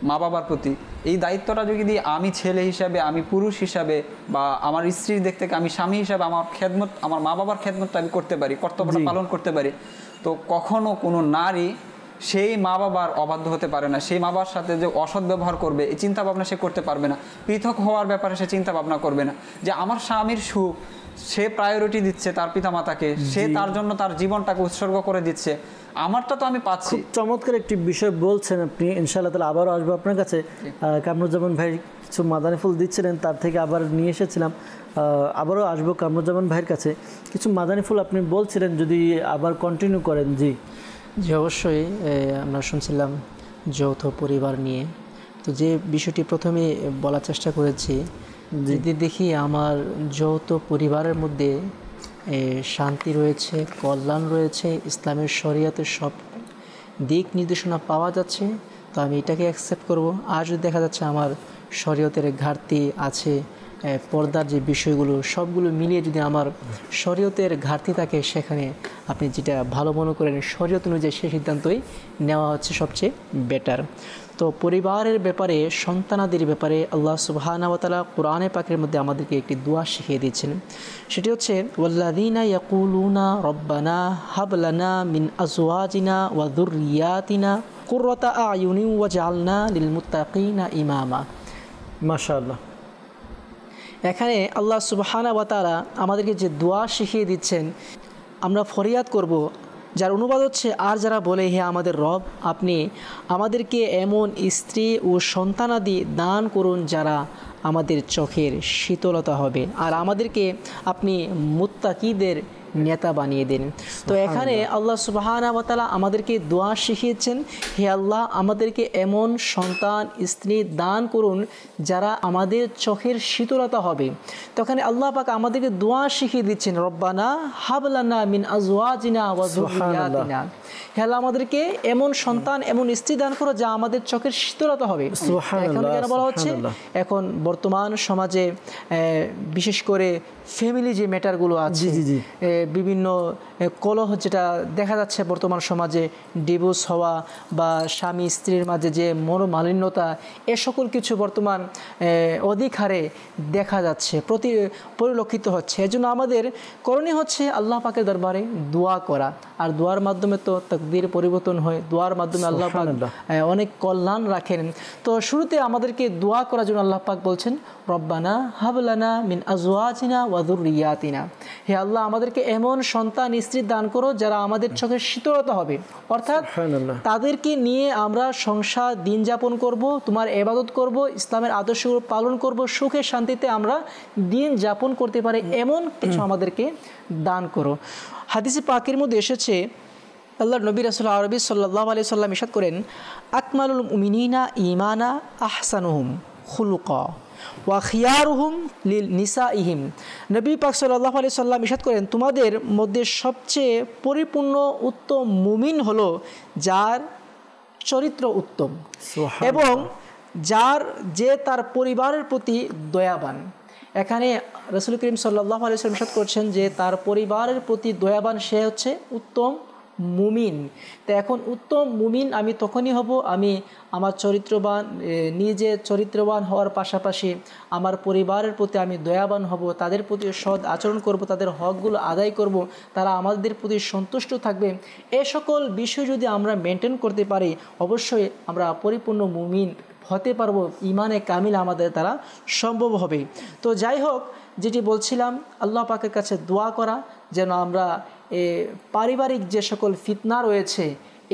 মা বাবার প্রতি, এই দায়িত্বটা যদি আমি ছেলে হিসাবে, আমি পুরুষ হিসাবে, বা আমার স্ত্রীর দিক থেকে আমি স্বামী হিসাবে আমার খেদমত, আমার মা বাবার খেদমতটা আমি করতে পারি, কর্তব্যটা পালন করতে পারি, তো কখনো কোনো নারী সেই মা বাবার অবাধ্য হতে পারে না। সেই মা বাবার সাথে যে অসৎ ব্যবহার করবে, এই চিন্তা ভাবনা সে করতে পারবে না। পৃথক হওয়ার ব্যাপারে সে চিন্তা ভাবনা করবে না, যে আমার স্বামীর সুখ সে প্রায়োরিটি দিচ্ছে তার পিতামাতাকে, সে তার জন্য তার জীবনটাকে উৎসর্গ করে দিচ্ছে, আমারটা তো আমি পাচ্ছি। চমৎকার একটি বিষয় বলছেন আপনি। ইনশাআল্লাহ তাহলে আবারও আসবো আপনার কাছে। কামরুজ্জামান ভাই কিছু মাদানী ফুল দিচ্ছিলেন, তার থেকে আবার নিয়ে এসেছিলাম, আবারও আসবো কামরুজ্জামান ভাইয়ের কাছে। কিছু মাদানী ফুল আপনি বলছিলেন, যদি আবার কন্টিনিউ করেন। জি অবশ্যই। আমরা শুনছিলাম যৌথ পরিবার নিয়ে, তো যে বিষয়টি প্রথমে বলার চেষ্টা করেছি, যদি দেখি আমার যৌথ পরিবারের মধ্যে শান্তি রয়েছে, কল্যাণ রয়েছে, ইসলামের শরিয়তের সব দিক নির্দেশনা পাওয়া যাচ্ছে, তো আমি এটাকে অ্যাকসেপ্ট করব। আর যদি দেখা যাচ্ছে আমার শরিয়তের ঘাটতি আছে, পর্দার যে বিষয়গুলো সবগুলো মিলিয়ে যদি আমার শরিয়তের ঘাটতি থাকে, সেখানে আপনি যেটা ভালো মনে করেন শরিয়ত অনুযায়ী সেই সিদ্ধান্তই নেওয়া হচ্ছে সবচেয়ে বেটার। তো পরিবারের ব্যাপারে, সন্তানাদির ব্যাপারে আল্লাহ সুবহানাহু ওয়া তাআলা কোরআনে পাকের মধ্যে আমাদেরকে একটি দোয়া শিখিয়ে দিয়েছেন। সেটি হচ্ছে ওয়াল্লাযীনা ইয়াকুলুনা রব্বানা হাব লানা মিন আজওয়াজিনা ওয়া যুররিয়াতিনা কুররাতা আয়ুনিন ওয়াজআলনা লিল মুত্তাকিনা ইমামা। মাশাআল্লাহ। এখানে আল্লাহ সুবহানাহু ওয়া তাআলা আমাদেরকে যে দোয়া শিখিয়ে দিচ্ছেন, আমরা ফরিয়াদ করব, যার অনুবাদ হচ্ছে, আর যারা বলে হে আমাদের রব, আপনি আমাদেরকে এমন স্ত্রী ও সন্তানাদি দান করুন যারা আমাদের চোখের শীতলতা হবে, আর আমাদেরকে আপনি মুত্তাকিদের নেতা বানিয়ে দেন। তো এখানে আল্লাহ সুবহানাহু ওয়া তাআলা আমাদেরকে দোয়া শিখিয়েছেন, হে আল্লাহ আমাদেরকে এমন সন্তান স্ত্রী দান করুন যারা আমাদের চোখের শীতলতা হবে। তো এখানে আল্লাহ পাক আমাদেরকে দোয়া শিখিয়ে দিচ্ছেন, রব্বানা হাব লানা মিন আজওয়াজিনা ওয়া যুররিয়াতিনা, হে আল্লাহ আমাদেরকে এমন সন্তান, এমন স্ত্রী দান করো যা আমাদের চোখের শীতলতা হবে। এখন কেন বলা হচ্ছে, এখন বর্তমান সমাজে বিশেষ করে ফ্যামিলি যে ম্যাটারগুলো আছে, বিভিন্ন কলহ যেটা দেখা যাচ্ছে বর্তমান সমাজে, ডিভোর্স হওয়া বা স্বামী স্ত্রীর মাঝে যে মনোমালিন্যতা, এ সকল কিছু বর্তমান অধিক হারে দেখা যাচ্ছে, পরিলক্ষিত হচ্ছে। এজন্য আমাদের করণীয় হচ্ছে আল্লাহ পাকের দরবারে দোয়া করা, আর দোয়ার মাধ্যমে তো তাকদীর পরিবর্তন হয়, দোয়ার মাধ্যমে আল্লাহ পাক অনেক কল্যাণ রাখেন। তো শুরুতে আমাদেরকে দোয়া করার জন্য আল্লাহ পাক বলছেন, রব্বানা হাব লানা মিন আজওয়াজিনা ওয়া যুররিয়াতিনা, হে আল্লাহ আমাদেরকে এমন সন্তান স্ত্রী দান করো যারা আমাদের চোখের শীতলতা হবে, অর্থাৎ তাদেরকে নিয়ে আমরা সংসার দিন যাপন করব, তোমার ইবাদত করব, ইসলামের আদর্শ পালন করব, সুখে শান্তিতে আমরা দিন যাপন করতে পারি, এমন কিছু আমাদেরকে দান করো। হাদিসে পাকের মধ্যে এসেছে, আল্লাহর নবী রাসূলুল্লাহ আরবি সাল্লাল্লাহু আলাইহি সাল্লাম ইরশাদ করেন, আকমালুল মুমিনিনা ঈমানা আহসানুহুম খুলুকা ওয়া খিয়ারুহুম লিল নিসাইহিম। নবী পাক সাল্লাল্লাহু আলাইহি সাল্লাম ইরশাদ করেন, তোমাদের মধ্যে সবচেয়ে পরিপূর্ণ উত্তম মুমিন হলো যার চরিত্র উত্তম এবং যে তার পরিবারের প্রতি দয়াবান। এখানে রাসূল করিম সাল্লাল্লাহু আলাইহি ওয়াসাল্লাম ইরশাদ করছেন যে তার পরিবারের প্রতি দয়াবান সে হচ্ছে উত্তম মুমিন। তো এখন উত্তম মুমিন আমি তখনই হব আমি আমার চরিত্রবান, নিজে চরিত্রবান হওয়ার পাশাপাশি আমার পরিবারের প্রতি আমি দয়াবান হব, তাদের প্রতি সৎ আচরণ করব, তাদের হকগুলো আদায় করব, তারা আমাদের প্রতি সন্তুষ্ট থাকবে। এ সকল বিষয় যদি আমরা মেনটেন করতে পারি অবশ্যই আমরা পরিপূর্ণ মুমিন হতে পারবো, ইমানে কামিল আমাদের দ্বারা সম্ভব হবে। তো যাই হোক, যেটি বলছিলাম আল্লাহ পাকের কাছে দোয়া করা যেন আমরা পারিবারিক যে সকল ফিতনা রয়েছে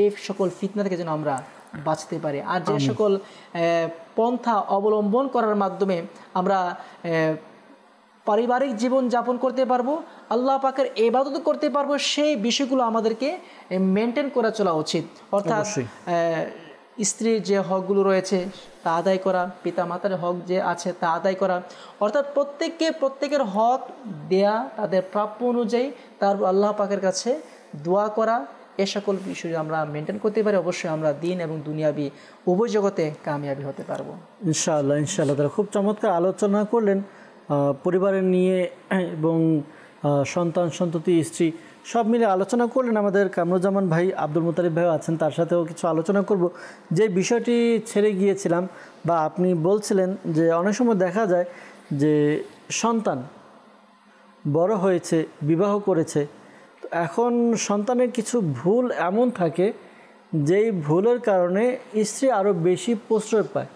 এই সকল ফিতনা থেকে যেন আমরা বাঁচতে পারি, আর যে সকল পন্থা অবলম্বন করার মাধ্যমে আমরা পারিবারিক জীবন যাপন করতে পারবো, আল্লাহ পাকের ইবাদত করতে পারবো, সেই বিষয়গুলো আমাদেরকে মেনটেন করে চলা উচিত। অর্থাৎ স্ত্রীর যে হকগুলো রয়েছে তা আদায় করা, পিতা মাতার হক যে আছে তা আদায় করা, অর্থাৎ প্রত্যেকের হক দেয়া, তাদের প্রাপ্য অনুযায়ী তার আল্লাহ পাকের কাছে দোয়া করা, এ সকল বিষয় আমরা মেনটেন করতে পারি অবশ্যই আমরা দিন এবং দুনিয়াবি উভয় জগতে কামিয়াবি হতে পারবো ইনশাআল্লাহ। তারা খুব চমৎকার আলোচনা করলেন পরিবারের নিয়ে এবং সন্তান সন্ততি স্ত্রী সব মিলে আলোচনা করলেন। আমাদের কামরুজ্জামান ভাই, আব্দুল মুতালিব ভাইও আছেন, তার সাথেও কিছু আলোচনা করব। যে বিষয়টি ছেড়ে গিয়েছিলাম বা আপনি বলছিলেন যে অনেক সময় দেখা যায় যে সন্তান বড় হয়েছে, বিবাহ করেছে, তো এখন সন্তানের কিছু ভুল এমন থাকে যেই ভুলের কারণে স্ত্রী আরও বেশি প্রশ্রয় পায়,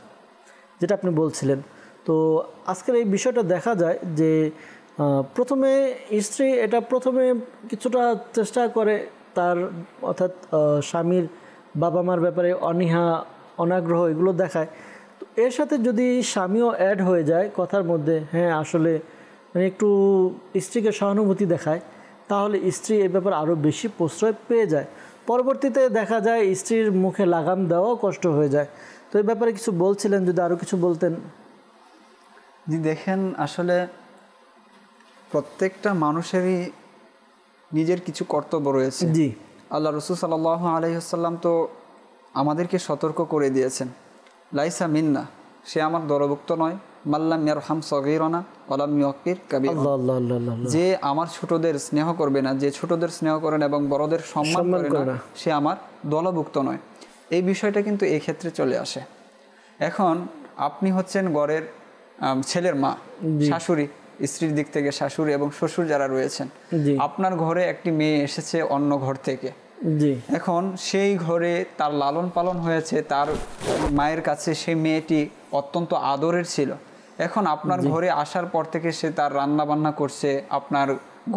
যেটা আপনি বলছিলেন। তো আজকের এই বিষয়টা দেখা যায় যে প্রথমে স্ত্রী এটা প্রথমে কিছুটা চেষ্টা করে তার অর্থাৎ স্বামীর বাবা মার ব্যাপারে অনীহা অনাগ্রহ এগুলো দেখায়। তো এর সাথে যদি স্বামীও অ্যাড হয়ে যায় কথার মধ্যে, হ্যাঁ আসলে মানে একটু স্ত্রীকে সহানুভূতি দেখায়, তাহলে স্ত্রী এই ব্যাপারে আরও বেশি প্রশ্রয় পেয়ে যায়। পরবর্তীতে দেখা যায় স্ত্রীর মুখে লাগাম দেওয়াও কষ্ট হয়ে যায়। তো এই ব্যাপারে কিছু বলছিলেন, যদি আরও কিছু বলতেন। জি দেখেন, আসলে প্রত্যেকটা মানুষেরই নিজের কিছু কর্তব্য রয়েছে। জি, আল্লাহ রসুল সাল্লাল্লাহু আলাইহি ওয়াসাল্লাম তো আমাদেরকে সতর্ক করে দিয়েছেন, লাইসা মিন্না, সে আমার দলভুক্ত নয়, মাল্লাম ইয়ারহাম সগীরানা ওয়ালাম ইউক্কির কাবীরানা, যে আমার ছোটদের স্নেহ করবে না, যে ছোটদের স্নেহ করে না এবং বড়দের সম্মান করে না, সে আমার দলভুক্ত নয়। এই বিষয়টা কিন্তু এই ক্ষেত্রে চলে আসে। এখন আপনি হচ্ছেন ঘরের ছেলের মা, শাশুড়ি, স্ত্রীর দিক থেকে শাশুড়ি এবং শ্বশুর যারা রয়েছেন, আপনার ঘরে একটি মেয়ে এসেছে অন্য ঘর থেকে। এখন সেই ঘরে তার লালন পালন হয়েছে, তার মায়ের কাছে সেই মেয়েটি অত্যন্ত আদরের ছিল। এখন আপনার ঘরে আসার পর থেকে সে তার রান্না বান্না করছে, আপনার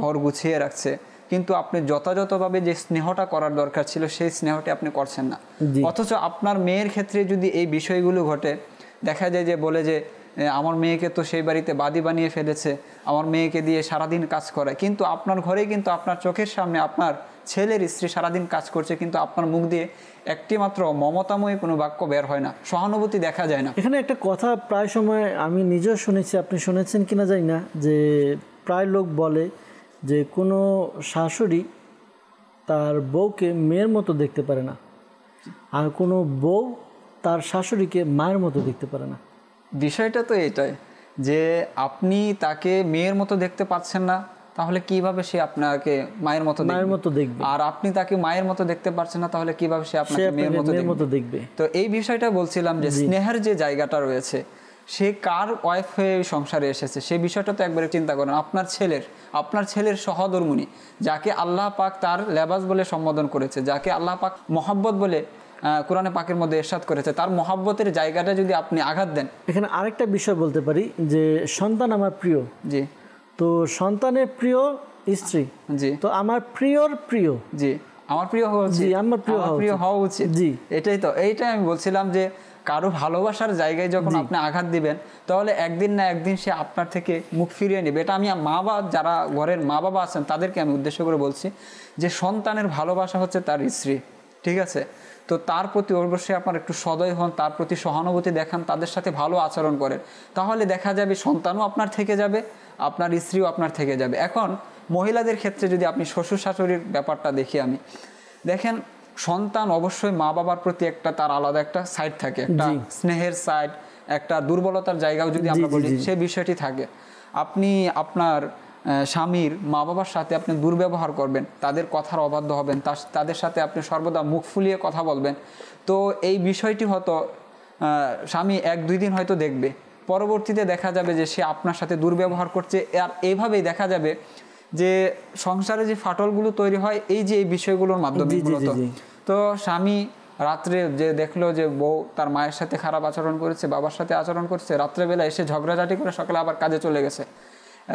ঘর গুছিয়ে রাখছে, কিন্তু আপনি যথাযথভাবে যে স্নেহটা করার দরকার ছিল সেই স্নেহটি আপনি করছেন না। অথচ আপনার মেয়ের ক্ষেত্রে যদি এই বিষয়গুলো ঘটে, দেখা যায় যে বলে যে আমার মেয়েকে তো সেই বাড়িতে বাদী বানিয়ে ফেলেছে, আমার মেয়েকে দিয়ে সারাদিন কাজ করায়, কিন্তু আপনার ঘরে কিন্তু আপনার চোখের সামনে আপনার ছেলের স্ত্রী সারাদিন কাজ করছে, কিন্তু আপনার মুখ দিয়ে একটি মাত্র মমতাময়ী কোনো বাক্য বের হয় না, সহানুভূতি দেখা যায় না। এখানে একটা কথা প্রায় সময় আমি নিজেও শুনেছি, আপনি শুনেছেন কিনা জানি না, যে প্রায় লোক বলে যে কোনো শাশুড়ি তার বউকে মেয়ের মতো দেখতে পারে না, আর কোনো বউ তার শাশুড়িকে মায়ের মতো দেখতে পারে না। বিষয়টা তো এটাই যে আপনি তাকে মেয়ের মতো দেখতে পাচ্ছেন না, তাহলে কিভাবে সে আপনাকে মায়ের মতো দেখবে? আর আপনি তাকে মায়ের মতো দেখতে পাচ্ছেন না, তাহলে কিভাবে সে আপনাকে মেয়ের মতো দেখবে? তো এই বিষয়টা বলছিলাম যে স্নেহের যে জায়গাটা রয়েছে, সে কার ওয়াইফ হয়ে সংসারে এসেছে সেই বিষয়টা তো একবারে চিন্তা করেন। আপনার ছেলের সহধর্মিণী, যাকে আল্লাহ পাক তার লেবাস বলে সম্বোধন করেছে, যাকে আল্লাহ পাক মহব্বত বলে কোরআনে পাকের মধ্যে ইরশাদ করেছে, তার মহব্বতের জায়গাটা যদি আপনি আঘাত দেন। এখানে আরেকটা বিষয় বলতে পারি যে সন্তান আমার প্রিয়, জি, তো সন্তানের প্রিয় স্ত্রী, জি, তো আমার প্রিয়র প্রিয়, জি, আমার প্রিয় হওয়া উচিত, আমার প্রিয় হওয়া উচিত, জি। এইটাই আমি বলছিলাম যে কারো ভালোবাসার জায়গায় যখন আপনি আঘাত দিবেন, তাহলে একদিন না একদিন সে আপনার থেকে মুখ ফিরিয়ে নেবে। এটা আমি যারা ঘরের মা বাবা আছেন তাদেরকে আমি উদ্দেশ্য করে বলছি যে সন্তানের ভালোবাসা হচ্ছে তার স্ত্রী, ঠিক আছে? তো তার প্রতি অবশ্যই আপনার একটু সদয় হন, তার প্রতি সহানুভূতি দেখান, তাদের সাথে ভালো আচরণ করেন, তাহলে দেখা যাবে সন্তানও আপনার থেকে যাবে, আপনার স্ত্রীও আপনার থেকে যাবে। এখন মহিলাদের ক্ষেত্রে যদি আপনি শ্বশুর শাশুড়ির ব্যাপারটা দেখি, দেখেন সন্তান অবশ্যই মা বাবার প্রতি একটা তার আলাদা একটা সাইড থাকে, একটা স্নেহের সাইড, একটা দুর্বলতার জায়গাও যদি আমরা বলি, সেই বিষয়টি থাকে। আপনি আপনার স্বামীর মা বাবার সাথে আপনি দুর্ব্যবহার করবেন, তাদের কথার অবাধ্য হবেন, তাদের সাথে আপনি সর্বদা মুখ ফুলিয়ে কথা বলবেন। তো এই বিষয়টি হয়তো স্বামী 1-2 দিন হয়তো দেখবে, পরবর্তীতে দেখা যাবে যে সে আপনার সাথে দুর্ব্যবহার করছে। আর এইভাবেই দেখা যাবে যে সংসারে যে ফাটলগুলো তৈরি হয় এই যে এই বিষয়গুলোর মাধ্যমে মূলত। তো স্বামী রাত্রে যে দেখলো যে বউ তার মায়ের সাথে খারাপ আচরণ করেছে, বাবার সাথে আচরণ করছে, রাত্রেবেলা এসে ঝগড়াঝাটি করে সকালে আবার কাজে চলে গেছে।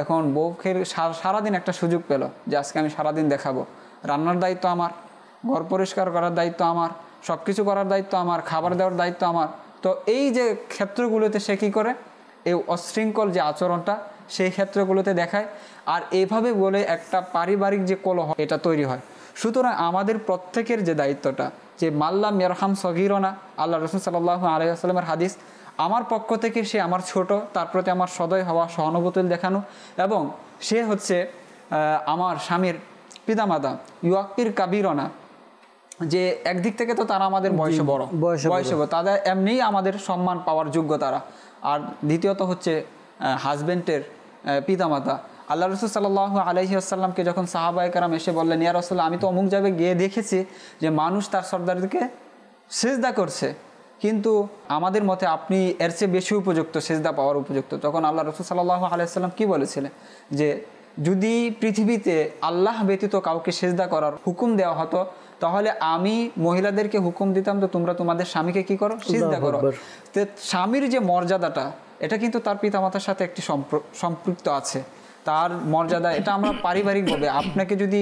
এখন বউকে সারাদিন একটা সুযোগ পেল যে আজকে আমি সারাদিন দেখাবো, রান্নার দায়িত্ব আমার, ঘর পরিষ্কার করার দায়িত্ব আমার, সব কিছু করার দায়িত্ব আমার, খাবার দেওয়ার দায়িত্ব আমার। তো এই যে ক্ষেত্রগুলোতে সে কী করে, এই অশৃঙ্খল যে আচরণটা সেই ক্ষেত্রগুলোতে দেখায়। আর এইভাবে বলে একটা পারিবারিক যে কলহ এটা তৈরি হয়। সুতরাং আমাদের প্রত্যেকের যে দায়িত্বটা, যে মাল্লাম ইয়ারহাম সগীরনা, আল্লাহ রাসূল সাল্লাল্লাহু আলাইহি ওয়াসাল্লামের হাদিস, আমার পক্ষ থেকে সে আমার ছোট, তার প্রতি আমার সদয় হওয়া, সহানুভূতি দেখানো, এবং সে হচ্ছে আমার স্বামীর পিতামাতা ইউয়াক্কির কাবিরনা, যে একদিক থেকে তো তারা আমাদের বয়সে বড়, তাদের এমনিই আমাদের সম্মান পাওয়ার যোগ্য তারা। আর দ্বিতীয়ত হচ্ছে হাজবেন্ডের পিতামাতা। আল্লাহ রাসূল সাল্লাল্লাহু আলাইহি ওয়াসাল্লামকে যখন সাহাবায়ে কেরাম এসে বললেন, ইয়া রাসূলুল্লাহ, আমি তো অমুক জায়গায় গিয়ে দেখেছি যে মানুষ তার সর্দারকে সিজদা করছে, কিন্তু আমাদের মতে আপনি এর চেয়ে বেশি উপযুক্ত, সিজদা পাওয়ার উপযুক্ত। তখন আল্লাহ রাসূল সাল্লাল্লাহু আলাইহি ওয়াসাল্লাম কি বলেছিলেন, যে যদি পৃথিবীতে আল্লাহ ব্যতীত কাউকে সিজদা করার হুকুম দেওয়া হতো, তাহলে আমি মহিলাদেরকে হুকুম দিতাম তো তোমরা তোমাদের স্বামীকে কি করো, সিজদা করো। তো স্বামীর যে মর্যাদাটা, এটা কিন্তু তার পিতামাতার সাথে একটি সম্পৃক্ত আছে। তার মর্যাদা এটা আমরা পারিবারিকভাবে, আপনাকে যদি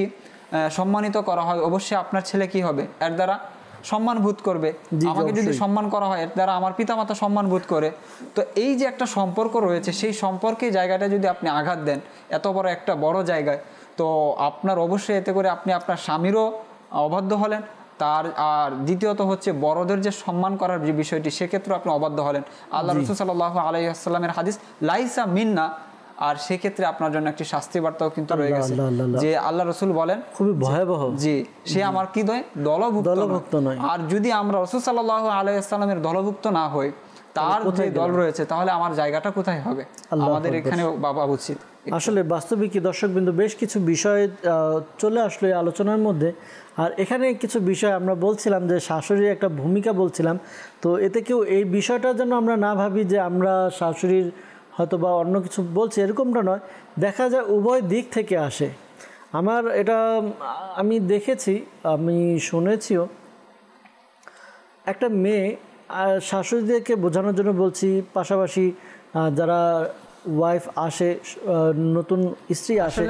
সম্মানিত করা হয়, অবশ্যই আপনার ছেলে কি হবে, এর দ্বারা সম্মান বোধ করবে। আমাকে যদি সম্মান করা হয়, এর দ্বারা আমার পিতামাতা সম্মান বোধ করে। তো এই যে একটা সম্পর্ক রয়েছে, সেই সম্পর্কে জায়গাটা যদি আপনি আঘাত দেন এত বড় একটা বড় জায়গায়, তো আপনার অবশ্যই এতে করে আপনি আপনার স্বামীরও অবাধ্য হলেন, তার আর দ্বিতীয়ত হচ্ছে বড়দের যে সম্মান করার যে বিষয়টি, সেক্ষেত্রে আপনি অবাধ্য হলেন। আল্লাহ রাসূল সাল্লাল্লাহু আলাইহি ওয়াসাল্লামের হাদিস লাইসা মিন্না, আর সেক্ষেত্রে আপনার জন্য একটি শাস্তি বার্তাও কিন্তু রয়ে গেছে, যে আল্লাহ রাসূল বলেন খুবই ভয়াবহ, জি সে আমার কি দলভুক্ত নয়। আর যদি আমরা রাসূল সাল্লাল্লাহু আলাইহি ওয়াসাল্লামের দলভুক্ত না হই, তার যে দল রয়েছে, তাহলে আমার জায়গাটা কোথায় হবে? আমাদের এখানে বাবা উচিত। আসলে বাস্তবিকই দর্শকবৃন্দ, বেশ কিছু বিষয় চলে আসলো এই আলোচনার মধ্যে। আর এখানে কিছু বিষয় আমরা বলছিলাম যে শাশুড়ির একটা ভূমিকা বলছিলাম, তো এতে কেউ এই বিষয়টা যেন আমরা না ভাবি যে আমরা শাশুড়ির হয়তো বা অন্য কিছু বলছি, এরকমটা নয়। দেখা যায় উভয় দিক থেকে আসে। আমার এটা আমি দেখেছি, আমি শুনেছিও, একটা মেয়ে আর শাশুড়িদেরকে বোঝানোর জন্য বলছি, পাশাপাশি যারা ওয়াইফ আসে, নতুন স্ত্রী আসে,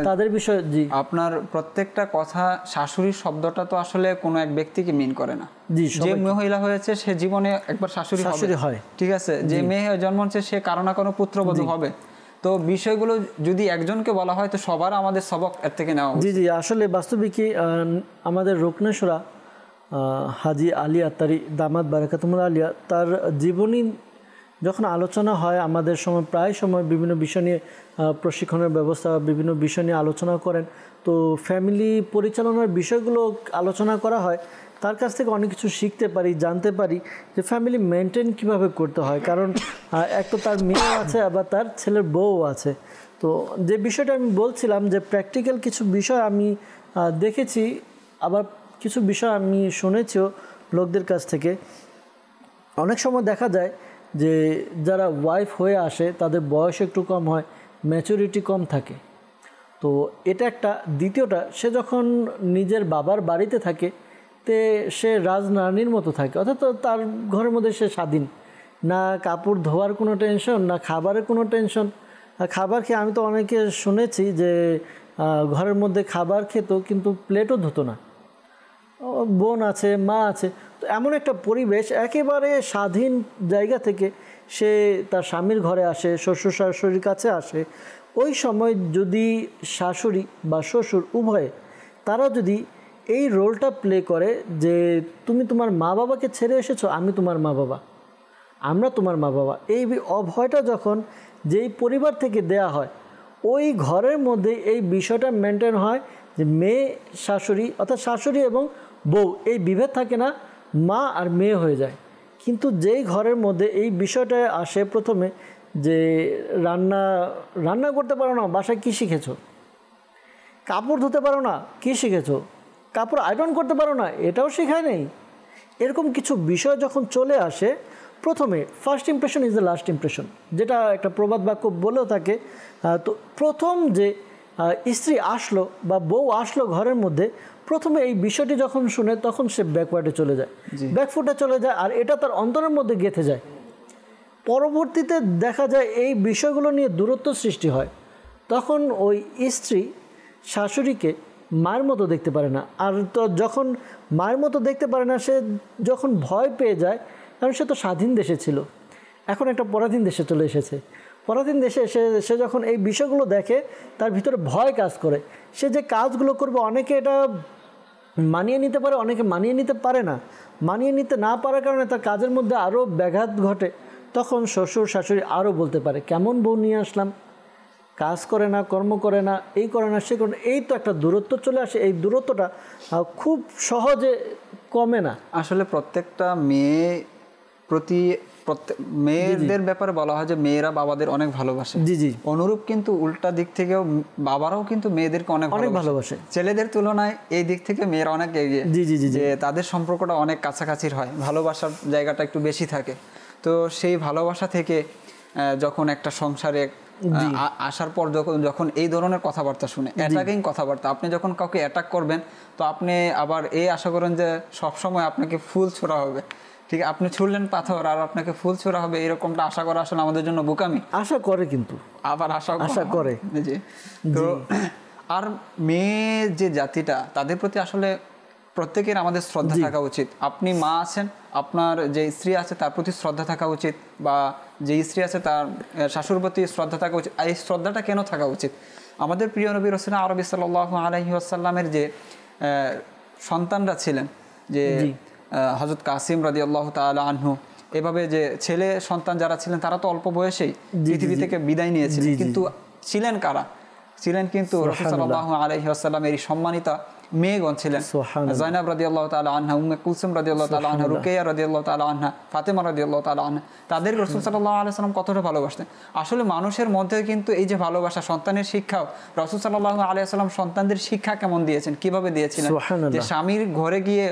তাদের বিষয়ে। জি, আপনার প্রত্যেকটা কথা, শাশুড়ির শব্দটা তো আসলে কোনো এক ব্যক্তিকে মিন করে না। যে মহিলা হয়েছে সে জীবনে একবার শাশুড়ি হয়, ঠিক আছে। যে মেয়ে জন্মাচ্ছে সে কারো না কোনো পুত্রবধূ হবে। তো বিষয়গুলো যদি একজনকে বলা হয়, তো সবার আমাদের সবক এর থেকে নেওয়া। জি জি, আসলে বাস্তবিকই আমাদের রুকনেশ্বরা হাজি আলী আত্তারি দামাত বারাকাতুহুল আলিয়া, তার জীবনী যখন আলোচনা হয় আমাদের সময়, প্রায় সময় বিভিন্ন বিষয় নিয়ে প্রশিক্ষণের ব্যবস্থা, বিভিন্ন বিষয় নিয়ে আলোচনা করেন। তো ফ্যামিলি পরিচালনার বিষয়গুলো আলোচনা করা হয়, তার কাছ থেকে অনেক কিছু শিখতে পারি, জানতে পারি যে ফ্যামিলি মেনটেন কিভাবে করতে হয়। কারণ এক তো তার মেয়ে আছে, আবার তার ছেলের বউ আছে। তো যে বিষয়টা আমি বলছিলাম যে প্র্যাকটিক্যাল কিছু বিষয় আমি দেখেছি, আবার কিছু বিষয় আমি শুনেছিও লোকদের কাছ থেকে। অনেক সময় দেখা যায় যে যারা ওয়াইফ হয়ে আসে তাদের বয়স একটু কম হয়, ম্যাচুরিটি কম থাকে। তো এটা একটা। দ্বিতীয়টা, সে যখন নিজের বাবার বাড়িতে থাকে তে সে রাজরানীর মতো থাকে, অর্থাৎ তার ঘরের মধ্যে সে স্বাধীন, না কাপড় ধোয়ার কোনো টেনশন, না খাবারের কোনো টেনশন। খাবার খেয়ে আমি তো অনেকে শুনেছি যে ঘরের মধ্যে খাবার খেত কিন্তু প্লেটও ধুতো না, বোন আছে, মা আছে। তো এমন একটা পরিবেশ, একেবারে স্বাধীন জায়গা থেকে সে তার স্বামীর ঘরে আসে, শ্বশুর শাশুড়ির কাছে আসে। ওই সময় যদি শাশুড়ি বা শ্বশুর উভয়ে তারা যদি এই রোলটা প্লে করে যে তুমি তোমার মা বাবাকে ছেড়ে এসেছো, আমি তোমার মা বাবা, আমরা তোমার মা বাবা, এই অভয়টা যখন যেই পরিবার থেকে দেয়া হয়, ওই ঘরের মধ্যে এই বিষয়টা মেনটেন হয় যে মেয়ে শাশুড়ি, অর্থাৎ শাশুড়ি এবং বউ, এই বিভেদ থাকে না, মা আর মেয়ে হয়ে যায়। কিন্তু যেই ঘরের মধ্যে এই বিষয়টা আসে প্রথমে যে রান্না করতে পারো না, বাসায় কী শিখেছো? কাপড় ধুতে পারো না, কী শিখেছো? কাপড় আয়রন করতে পারো না, এটাও শেখায় নেই। এরকম কিছু বিষয় যখন চলে আসে, প্রথমে first impression is the last impression, যেটা একটা প্রবাদ বাক্য বলেও থাকে। তো প্রথম যে স্ত্রী আসলো বা বউ আসলো ঘরের মধ্যে, প্রথমে এই বিষয়টি যখন শুনে তখন সে ব্যাকওয়ার্ডে চলে যায়, ব্যাকফুটে চলে যায়, আর এটা তার অন্তরের মধ্যে গেঁথে যায়। পরবর্তীতে দেখা যায় এই বিষয়গুলো নিয়ে দূরত্ব সৃষ্টি হয়। তখন ওই স্ত্রী শাশুড়িকে মায়ের মতো দেখতে পারে না। আর তো যখন মায়ের মতো দেখতে পারে না, সে যখন ভয় পেয়ে যায়, কারণ সে তো স্বাধীন দেশে ছিল, এখন একটা পরাধীন দেশে চলে এসেছে। পরাধীন দেশে সে যখন এই বিষয়গুলো দেখে, তার ভিতরে ভয় কাজ করে। সে যে কাজগুলো করবে, অনেকে এটা মানিয়ে নিতে পারে, অনেকে মানিয়ে নিতে পারে না। মানিয়ে নিতে না পারার কারণে তার কাজের মধ্যে আরও ব্যাঘাত ঘটে। তখন শ্বশুর শাশুড়ি আরও বলতে পারে, কেমন বউ নিয়ে আসলাম, কাজ করে না, কর্ম করে না, এই করে না, সে করে না। এই তো একটা দূরত্ব চলে আসে। এই দূরত্বটা খুব সহজে কমে না। আসলে প্রত্যেকটা মেয়েদের ব্যাপারে বলা হয় যে মেয়েরা বাবাদের অনেক ভালোবাসে। জি জি। অনুরূপ কিন্তু উল্টা দিক থেকেও বাবারাও কিন্তু মেয়েদেরকে অনেক ভালোবাসে। ছেলেদের তুলনায় এই দিক থেকে মেয়েরা অনেক এগিয়ে। জি জি জি। যে তাদের সম্পর্কটা অনেক কাছাকাছির হয়, ভালোবাসার জায়গাটা একটু বেশি থাকে। তো সেই ভালোবাসা থেকে যখন একটা সংসারে আসার পর যখন এই ধরনের কথাবার্তা শুনে, অ্যাটাকিং কথাবার্তা, আপনি যখন কাউকে অ্যাটাক করবেন, তো আপনি আবার এই আশা করেন যে সবসময় আপনাকে ফুল ছোড়া হবে। ঠিক, আপনি ছুড়লেন পাথর আর আপনাকে ফুল ছোড়া হবে, এরকমটা আশা করা আসলে আমাদের জন্য বোকামি। আশা করে, কিন্তু আবার আশা করে। জি। তো আর মেয়ে যে জাতিটা, তাদের প্রতি আসলে প্রত্যেকের আমাদের শ্রদ্ধা থাকা উচিত। আপনি মা আছেন, আপনার যে স্ত্রী আছে তার প্রতি শ্রদ্ধা থাকা উচিত, বা যে স্ত্রী আছে তার শাশুড়ির প্রতি শ্রদ্ধা থাকা উচিত। এই শ্রদ্ধাটা কেন থাকা উচিত? আমাদের প্রিয় নবী রাসূল আরবি সাল্লাল্লাহু আলাইহি ওয়াসাল্লামের যে সন্তানরা ছিলেন, যে হযরত কাসিম রাদিয়াল্লাহু তাআলা আনহু, এভাবে যে ছেলে সন্তান যারা ছিলেন, তারা তো অল্প বয়সেই পৃথিবী থেকে বিদায় নিয়েছিলেন। কিন্তু ছিলেন কারা? ছিলেন কিন্তু রাসূল সাল্লাল্লাহু আলাইহি ওয়াসাল্লামের এই সম্মানিতা মেয়েগণ ছিলেন। যায়নাব রাদিয়াল্লাহু তাআলা আনহা, উম্মে কুলসুম রাদিয়াল্লাহু তাআলা আনহা, রুকাইয়া রাদিয়াল্লাহু তাআলা আনহা, ফাতেমা রাদিয়াল্লাহু তাআলা আনহা। তাদের রাসূল সাল্লাল্লাহু আলাইহি ওয়াসাল্লাম কতটা ভালোবাসতেন। আসলে মানুষের মধ্যে কিন্তু এই যে ভালোবাসা, সন্তানের শিক্ষাও রাসূল সাল্লাল্লাহু আলাইহি ওয়াসাল্লাম সন্তানদের শিক্ষা কেমন দিয়েছেন, কিভাবে দিয়েছিলেন, যে স্বামীর ঘরে গিয়ে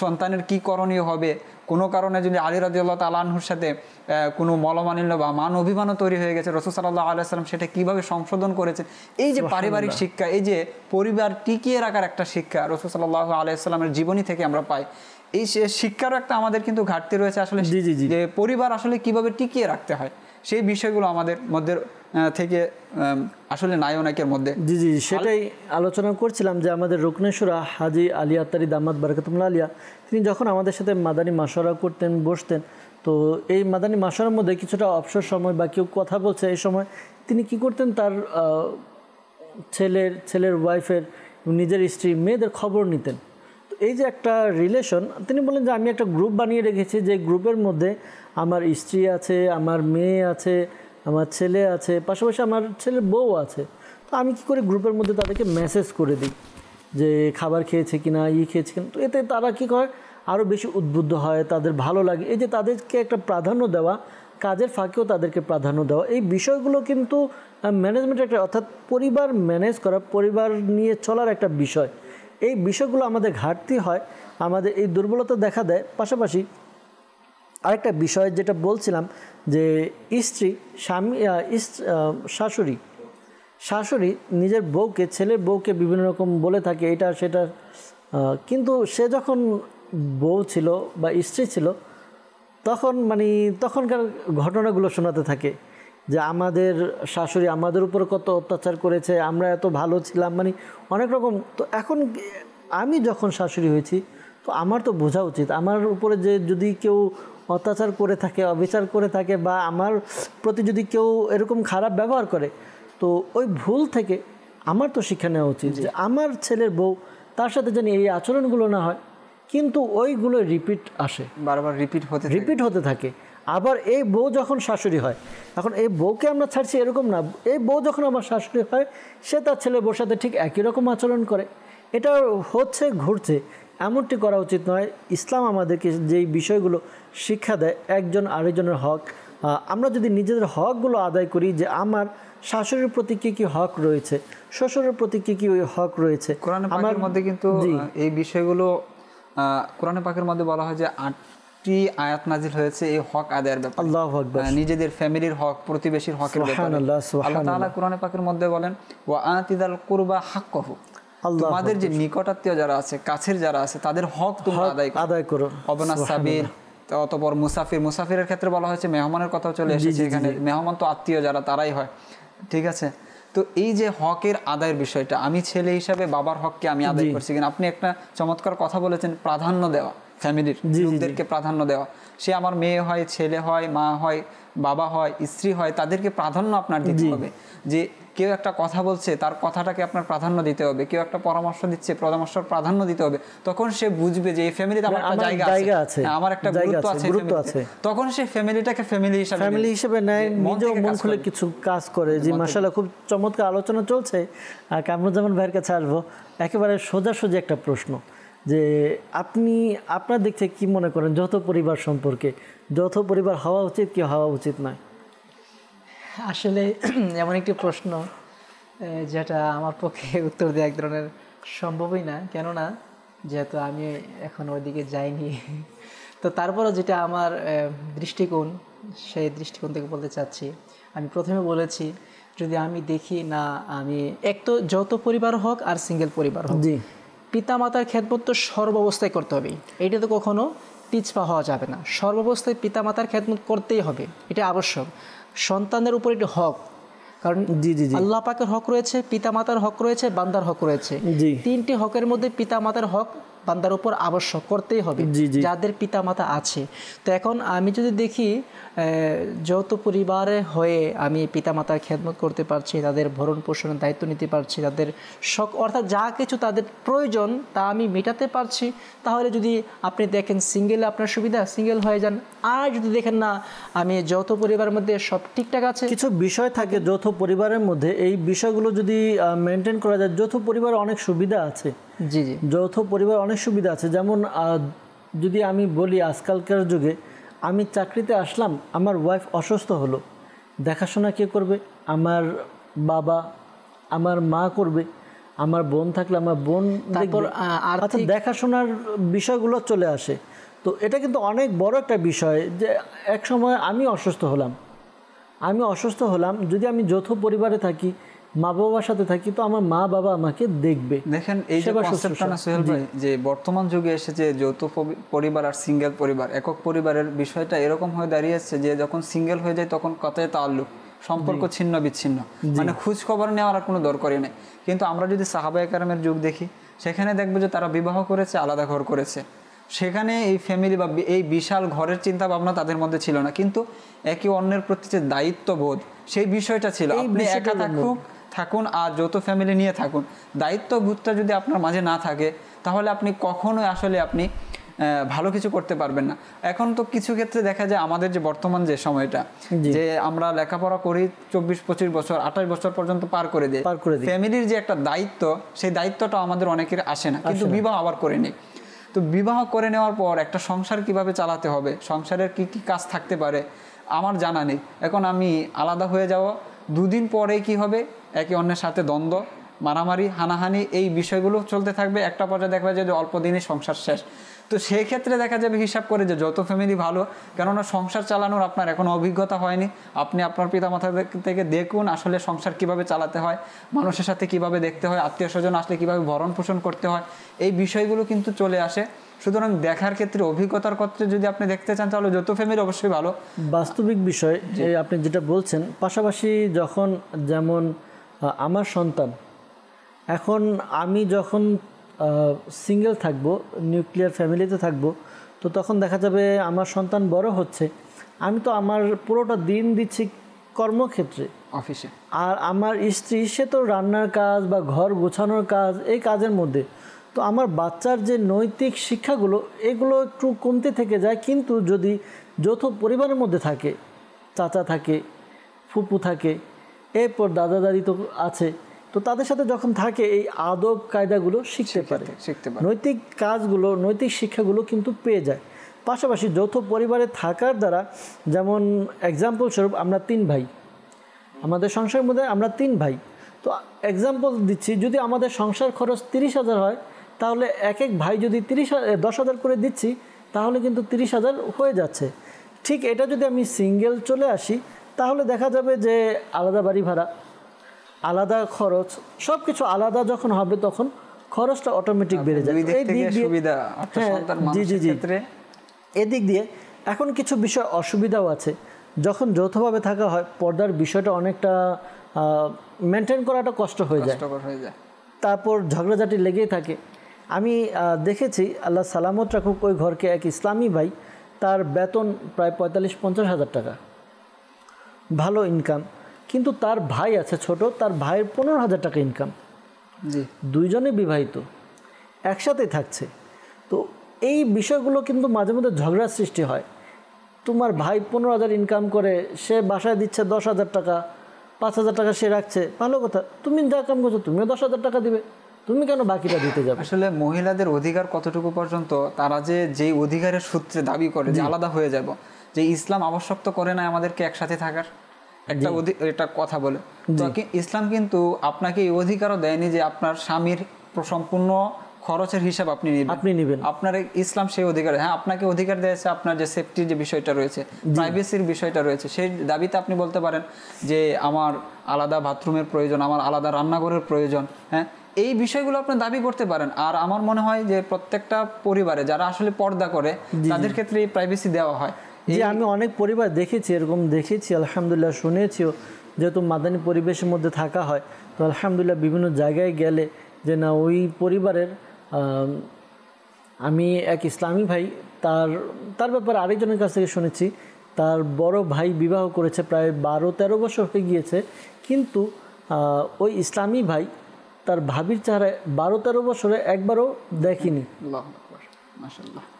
সন্তানের কি করণীয় হবে, কোনো কারণে যদি আলী রাদিয়াল্লাহু তাআলা আনহুর সাথে কোনো মলমালিন্য বা মান অভিমানও তৈরি হয়ে গেছে, রাসূল সাল্লাল্লাহু আলাইহি ওয়াসাল্লাম সেটা কিভাবে সংশোধন করেছেন। এই যে পারিবারিক শিক্ষা, এই যে পরিবার টিকিয়ে রাখার একটা শিক্ষা রাসূল সাল্লাল্লাহু আলাইহি ওয়াসাল্লামের জীবনী থেকে আমরা পাই। এই শিক্ষারও একটা আমাদের কিন্তু ঘাটতি রয়েছে আসলে, যে পরিবার আসলে কিভাবে টিকিয়ে রাখতে হয়, সেই বিষয়গুলো আমাদের মধ্যে থেকে আসলে নাই অনেকের মধ্যে। জি জি, সেটাই আলোচনা করছিলাম যে আমাদের রুকনেশ্বরা হাজি আলী আত্তারি দামাত বারাকাতুল্লাহ আলিয়া, তিনি যখন আমাদের সাথে মাদানী মাশওয়ারা করতেন, বসতেন, তো এই মাদানী মাশওয়ারার মধ্যে কিছুটা অবসর সময় বা কেউ কথা বলছে, এই সময় তিনি কি করতেন, তার ছেলের ওয়াইফের, নিজের স্ত্রী, মেয়েদের খবর নিতেন। তো এই যে একটা রিলেশন, তিনি বলেন যে আমি একটা গ্রুপ বানিয়ে রেখেছি, যে গ্রুপের মধ্যে আমার স্ত্রী আছে, আমার মেয়ে আছে, আমার ছেলে আছে, পাশাপাশি আমার ছেলের বউ আছে। তো আমি কি করি, গ্রুপের মধ্যে তাদেরকে মেসেজ করে দিই যে খাবার খেয়েছে কিনা, খেয়েছে কিনা। তো এতে তারা কী করে, আরও বেশি উদ্বুদ্ধ হয়, তাদের ভালো লাগে। এই যে তাদেরকে একটা প্রাধান্য দেওয়া, কাজের ফাঁকেও তাদেরকে প্রাধান্য দেওয়া, এই বিষয়গুলো কিন্তু ম্যানেজমেন্টের একটা, অর্থাৎ পরিবার ম্যানেজ করা, পরিবার নিয়ে চলার একটা বিষয়। এই বিষয়গুলো আমাদের ঘাটতি হয়, আমাদের এই দুর্বলতা দেখা দেয়। পাশাপাশি আরেকটা বিষয় যেটা বলছিলাম, যে স্ত্রী, শাশুড়ি নিজের বউকে, ছেলের বউকে বিভিন্ন রকম বলে থাকে, এটা সেটা, কিন্তু সে যখন বউ ছিল বা স্ত্রী ছিল, তখনকার ঘটনাগুলো শোনাতে থাকে যে আমাদের শাশুড়ি আমাদের উপর কত অত্যাচার করেছে, আমরা এত ভালো ছিলাম, অনেক রকম। তো এখন আমি যখন শাশুড়ি হয়েছি, তো আমার তো বোঝা উচিত, আমার উপরে যে যদি কেউ অত্যাচার করে থাকে, অবিচার করে থাকে, বা আমার প্রতি যদি কেউ এরকম খারাপ ব্যবহার করে, তো ওই ভুল থেকে আমার তো শিক্ষা নেওয়া উচিত যে আমার ছেলের বউ, তার সাথে যেন এই আচরণগুলো না হয়। কিন্তু ওইগুলো বারবার রিপিট হতে থাকে। আবার এই বউ যখন শাশুড়ি হয়, এখন এই বউকে আমরা ছাড়ছি এরকম না, এই বউ যখন আমার শাশুড়ি হয়, সে তার ছেলের বউর সাথে ঠিক একই রকম আচরণ করে। এটা ঘুরছে। এমনটি করা উচিত নয়। ইসলাম আমাদেরকে যেই বিষয়গুলো শিক্ষা দেয় একজন আরেকজনের হক, আমরা যদি নিজেদের হকগুলো আদায় করি, যে আমার শাশুড়ির প্রতি কী কী হক রয়েছে, শ্বশুরের প্রতি কী কী হক রয়েছে। কোরআন পাকের মধ্যে কিন্তু এই বিষয়গুলো কোরআন পাকের মধ্যে বলা হয় যে 8টি আয়াত নাজিল হয়েছে এই হক আদায়ের ব্যাপারে। আল্লাহু আকবার। নিজেদের ফ্যামিলির হক, প্রতিবেশীর হকের ব্যাপারে আল্লাহ তাআলা কোরআন পাকের মধ্যে বলেন ওয়া আতিদাল কুরবা হাক্কাহু, তোমাদের যে নিকটাত্মীয় যারা আছে, কাছের যারা আছে, তাদের হক তোমরা আদায় করো। অবনাস সাবিল, অতঃপর মুসাফিরের ক্ষেত্রে বলা হয়েছে, মেহমানের কথাও চলে এসেছে এখানে। মেহমান তো আত্মীয় যারা, তারাই হয়, ঠিক আছে। তো এই যে হকের আদায়ের বিষয়টা, আমি ছেলে হিসাবে বাবার হককে আমি আদায় করছি কিনা। আপনি একটা চমৎকার কথা বলেছেন, প্রাধান্য দেওয়া, ফ্যামিলির লোকদেরকে প্রাধান্য দেওয়া। সে আমার মেয়ে হয়, ছেলে হয়, মা হয়, বাবা হয়, স্ত্রী হয়, তাদেরকে প্রাধান্য আপনার দিতে হবে। যে কেউ একটা কথা বলছে, তার কথাটাকে আপনার প্রাধান্য দিতে হবে। কেউ একটা পরামর্শ দিচ্ছে, পরামর্শের প্রাধান্য দিতে হবে। তখন সে বুঝবে যে এই ফ্যামিলিতে আমার একটা জায়গা আছে, আমার একটা গুরুত্ব আছে। তখন সে ফ্যামিলিটাকে ফ্যামিলি হিসেবে নেয়, নিজেও মন খুলে কিছু কাজ করে। জি, মাশাআল্লাহ, খুব চমৎকার আলোচনা চলছে। আর কামরুজ্জামান ভাইয়ের কাছে আসবো। একেবারে সোজাসুজি একটা প্রশ্ন, যে আপনি আপনার দিক থেকে কী মনে করেন যৌথ পরিবার সম্পর্কে? যৌথ পরিবার হওয়া উচিত কি হওয়া উচিত নয়? আসলে এমন একটি প্রশ্ন যেটা আমার পক্ষে উত্তর দেওয়া এক ধরনের সম্ভবই না, কেননা যেহেতু আমি এখন ওইদিকে যাইনি। তো তারপরও যেটা আমার দৃষ্টিকোণ, সেই দৃষ্টিকোণ থেকে বলতে চাচ্ছি। আমি প্রথমে বলেছি, যদি আমি দেখি না, আমি এক তো যৌথ পরিবার হোক আর সিঙ্গেল পরিবার হোক, পিতামাতার খেদমত তো সর্বাবস্থায় করতে হবে। এটা তো কখনো পিছপা হওয়া যাবে না। সর্বাবস্থায় পিতামাতার খেদমত করতেই হবে, এটা আবশ্যক। সন্তানের উপর একটি হক, কারণ আল্লাহ পাকের হক রয়েছে, পিতামাতার হক রয়েছে, বান্দার হক রয়েছে। 3টি হকের মধ্যে পিতামাতার হক বান্দার উপর আবশ্যক করতেই হবে, যাদের পিতামাতা আছে। তো এখন আমি যদি দেখি যৌথ পরিবারে হয়ে আমি পিতামাতার খেদমত করতে পারছি, তাদের ভরণ পোষণের দায়িত্ব নিতে পারছি, তাদের শখ অর্থাৎ যা কিছু তাদের প্রয়োজন তা আমি মেটাতে পারছি, তাহলে যদি আপনি দেখেন সিঙ্গেলে আপনার সুবিধা, সিঙ্গেল হয়ে যান। আর যদি দেখেন না আমি যৌথ পরিবারের মধ্যে সব ঠিকঠাক আছে, কিছু বিষয় থাকে যৌথ পরিবারের মধ্যে, এই বিষয়গুলো যদি মেনটেন করা যায়, যৌথ পরিবারে অনেক সুবিধা আছে। জি, যৌথ পরিবার অনেক সুবিধা আছে। যেমন যদি আমি বলি, আজকালকার যুগে আমি চাকরিতে আসলাম, আমার ওয়াইফ অসুস্থ হলো, দেখাশোনা কে করবে? আমার বাবা, আমার মা করবে, আমার বোন থাকলে আমার বোন। তারপর দেখাশোনার বিষয়গুলো চলে আসে। তো এটা কিন্তু অনেক বড় একটা বিষয়, যে এক সময় আমি অসুস্থ হলাম, যদি আমি যৌথ পরিবারে থাকি, মা বাবার সাথে থাকি, তো আমার মা বাবা আমাকে দেখবে। দেখেন এই যে কনসেপ্টটা না সোহেল ভাই, যে বর্তমান যুগে এসেছে যৌথ পরিবার আর সিঙ্গেল পরিবার, একক পরিবারের বিষয়টা এরকম হয়ে দাঁড়িয়েছে যে যখন সিঙ্গেল হয়ে যায় তখন কথায় তাল্লুক, সম্পর্ক ছিন্ন বিচ্ছিন্ন, মানে খোঁজ খবর নেওয়ার আর কোনো দরকারই নেই। কিন্তু আমরা যদি সাহাবায়ে কেরামের যুগ দেখি, সেখানে দেখবো যে তারা বিবাহ করেছে, আলাদা ঘর করেছে। সেখানে এই ফ্যামিলি বা এই বিশাল ঘরের চিন্তা ভাবনা তাদের মধ্যে ছিল না, কিন্তু একে অন্যের প্রতি যে দায়িত্ববোধ, সেই বিষয়টা ছিল। আপনি একা থাকুন আর যৌথ ফ্যামিলি নিয়ে থাকুন, দায়িত্ববোধটা যদি আপনার মাঝে না থাকে, তাহলে আপনি কখনোই আসলে আপনি ভালো কিছু করতে পারবেন না। এখন তো কিছু ক্ষেত্রে দেখা যায় আমাদের যে বর্তমান যে সময়টা, যে আমরা লেখাপড়া করি 24-25 বছর 28 বছর পর্যন্ত পার করে দিই, ফ্যামিলির যে একটা দায়িত্ব, সেই দায়িত্বটা আমাদের অনেকের আসে না, কিন্তু বিবাহ আবার করে নিই। তো বিবাহ করে নেওয়ার পর একটা সংসার কিভাবে চালাতে হবে, সংসারের কি কি কাজ থাকতে পারে আমার জানা নেই। এখন আমি আলাদা হয়ে যাব, 2 দিন পরে কি হবে, একে অন্যের সাথে দ্বন্দ্ব, মারামারি, হানাহানি, এই বিষয়গুলো চলতে থাকবে। একটা পর্যায়ে দেখা যায় যে অল্প দিনই সংসার শেষ। তো সেই ক্ষেত্রে দেখা যাবে হিসাব করে যে যৌথ ফ্যামিলি ভালো, কেননা সংসার চালানোর আপনার এখনো অভিজ্ঞতা হয়নি। আপনি আপনার পিতামাতা থেকে দেখুন আসলে সংসার কিভাবে চালাতে হয়, মানুষের সাথে কিভাবে দেখতে হয়, আত্মীয় স্বজন আসলে কিভাবে ভরণ পোষণ করতে হয়, এই বিষয়গুলো কিন্তু চলে আসে। সুতরাং দেখার ক্ষেত্রে, অভিজ্ঞতার ক্ষেত্রে যদি আপনি দেখতে চান, তাহলে যৌথ ফ্যামিলি অবশ্যই ভালো। বাস্তবিক বিষয় আপনি যেটা বলছেন, পাশাপাশি যখন যেমন আমার সন্তান, এখন আমি যখন সিঙ্গেল থাকবো, নিউক্লিয়ার ফ্যামিলিতে থাকবো, তো তখন দেখা যাবে আমার সন্তান বড় হচ্ছে, আমি তো আমার পুরোটা দিন দিচ্ছি কর্মক্ষেত্রে, অফিসে, আর আমার স্ত্রী সে তো রান্নার কাজ বা ঘর গোছানোর কাজ, এই কাজের মধ্যে। তো আমার বাচ্চার যে নৈতিক শিক্ষাগুলো, এগুলো একটু কমতে থেকে যায়। কিন্তু যদি যৌথ পরিবারের মধ্যে থাকে, চাচা থাকে, ফুপু থাকে, এরপর দাদা দাদি তো আছে, তো তাদের সাথে যখন থাকে এই আদব কায়দাগুলো শিখতে পারে, নৈতিক কাজগুলো, নৈতিক শিক্ষাগুলো কিন্তু পেয়ে যায়। পাশাপাশি যৌথ পরিবারে থাকার দ্বারা, যেমন এক্সাম্পল স্বরূপ আমরা 3 ভাই, আমাদের সংসারের মধ্যে আমরা 3 ভাই। তো এক্সাম্পল দিচ্ছি, যদি আমাদের সংসার খরচ 30,000 হয়, তাহলে এক ভাই যদি 10,000 করে দিচ্ছি, তাহলে কিন্তু 30,000 হয়ে যাচ্ছে। ঠিক এটা যদি আমি সিঙ্গেল চলে আসি, তাহলে দেখা যাবে যে আলাদা বাড়ি ভাড়া, আলাদা খরচ, সব কিছু আলাদা যখন হবে তখন খরচটা অটোমেটিক বেড়ে যায়। এই দিক দিয়ে এদিক দিয়ে এখন কিছু বিষয় অসুবিধাও আছে। যখন যৌথভাবে থাকা হয়, পর্দার বিষয়টা অনেকটা মেনটেন করাটা কষ্ট হয়ে যায়, তারপর ঝগড়াঝাটি লেগেই থাকে। আমি দেখেছি, আল্লাহ সালামত রাখুক, ওই ঘরকে এক ইসলামী ভাই, তার বেতন প্রায় 45-50 হাজার টাকা, ভালো ইনকাম, কিন্তু তার ভাই আছে ছোট, তার ভাইয়ের 15,000 টাকা ইনকাম। দুইজনে বিবাহিত, একসাথে থাকছে। তো এই বিষয়গুলো কিন্তু মাঝে মধ্যে ঝগড়ার সৃষ্টি হয়। তোমার ভাই 15,000 ইনকাম করে, সে বাসায় দিচ্ছে 10,000 টাকা, 5,000 টাকা সে রাখছে, ভালো কথা, তুমি যা কাম করছো তুমিও 10,000 টাকা দিবে, তুমি কেন বাকিটা দিতে যাবে? আসলে মহিলাদের অধিকার কতটুকু পর্যন্ত তারা যেই অধিকারের সূত্রে দাবি করে যে আলাদা হয়ে যাব, যে ইসলাম আবশ্যক তো করে না আমাদেরকে একসাথে থাকার, একটা কথা বলে। তো ইসলাম কিন্তু আপনাকে এই অধিকারও দেয়নি যে আপনার স্বামীর সম্পূর্ণ খরচের হিসাব আপনি নেবেন। আপনার ইসলাম সেই অধিকার, হ্যাঁ আপনাকে অধিকার দিয়েছে আপনার যে সেফটির যে বিষয়টা রয়েছে, প্রাইভেসির বিষয়টা রয়েছে, সেই দাবিতে আপনি বলতে পারেন যে আমার আলাদা বাথরুমের প্রয়োজন, আমার আলাদা রান্নাঘরের প্রয়োজন, হ্যাঁ এই বিষয়গুলো আপনি দাবি করতে পারেন। আর আমার মনে হয় যে প্রত্যেকটা পরিবারে যারা আসলে পর্দা করে তাদের ক্ষেত্রে এই প্রাইভেসি দেওয়া হয়। যে আমি অনেক পরিবার দেখেছি, এরকম দেখেছি, আলহামদুলিল্লাহ শুনেছিও, যেহেতু মাদানী পরিবেশের মধ্যে থাকা হয়, তো আলহামদুলিল্লাহ বিভিন্ন জায়গায় গেলে যে না ওই পরিবারের, আমি এক ইসলামী ভাই, তার ব্যাপারে আরেকজনের কাছ থেকে শুনেছি, তার বড় ভাই বিবাহ করেছে, প্রায় 12-13 বছর হয়ে গিয়েছে, কিন্তু ওই ইসলামী ভাই তার ভাবির চেহারা 12-13 বছরে একবারও দেখিনি।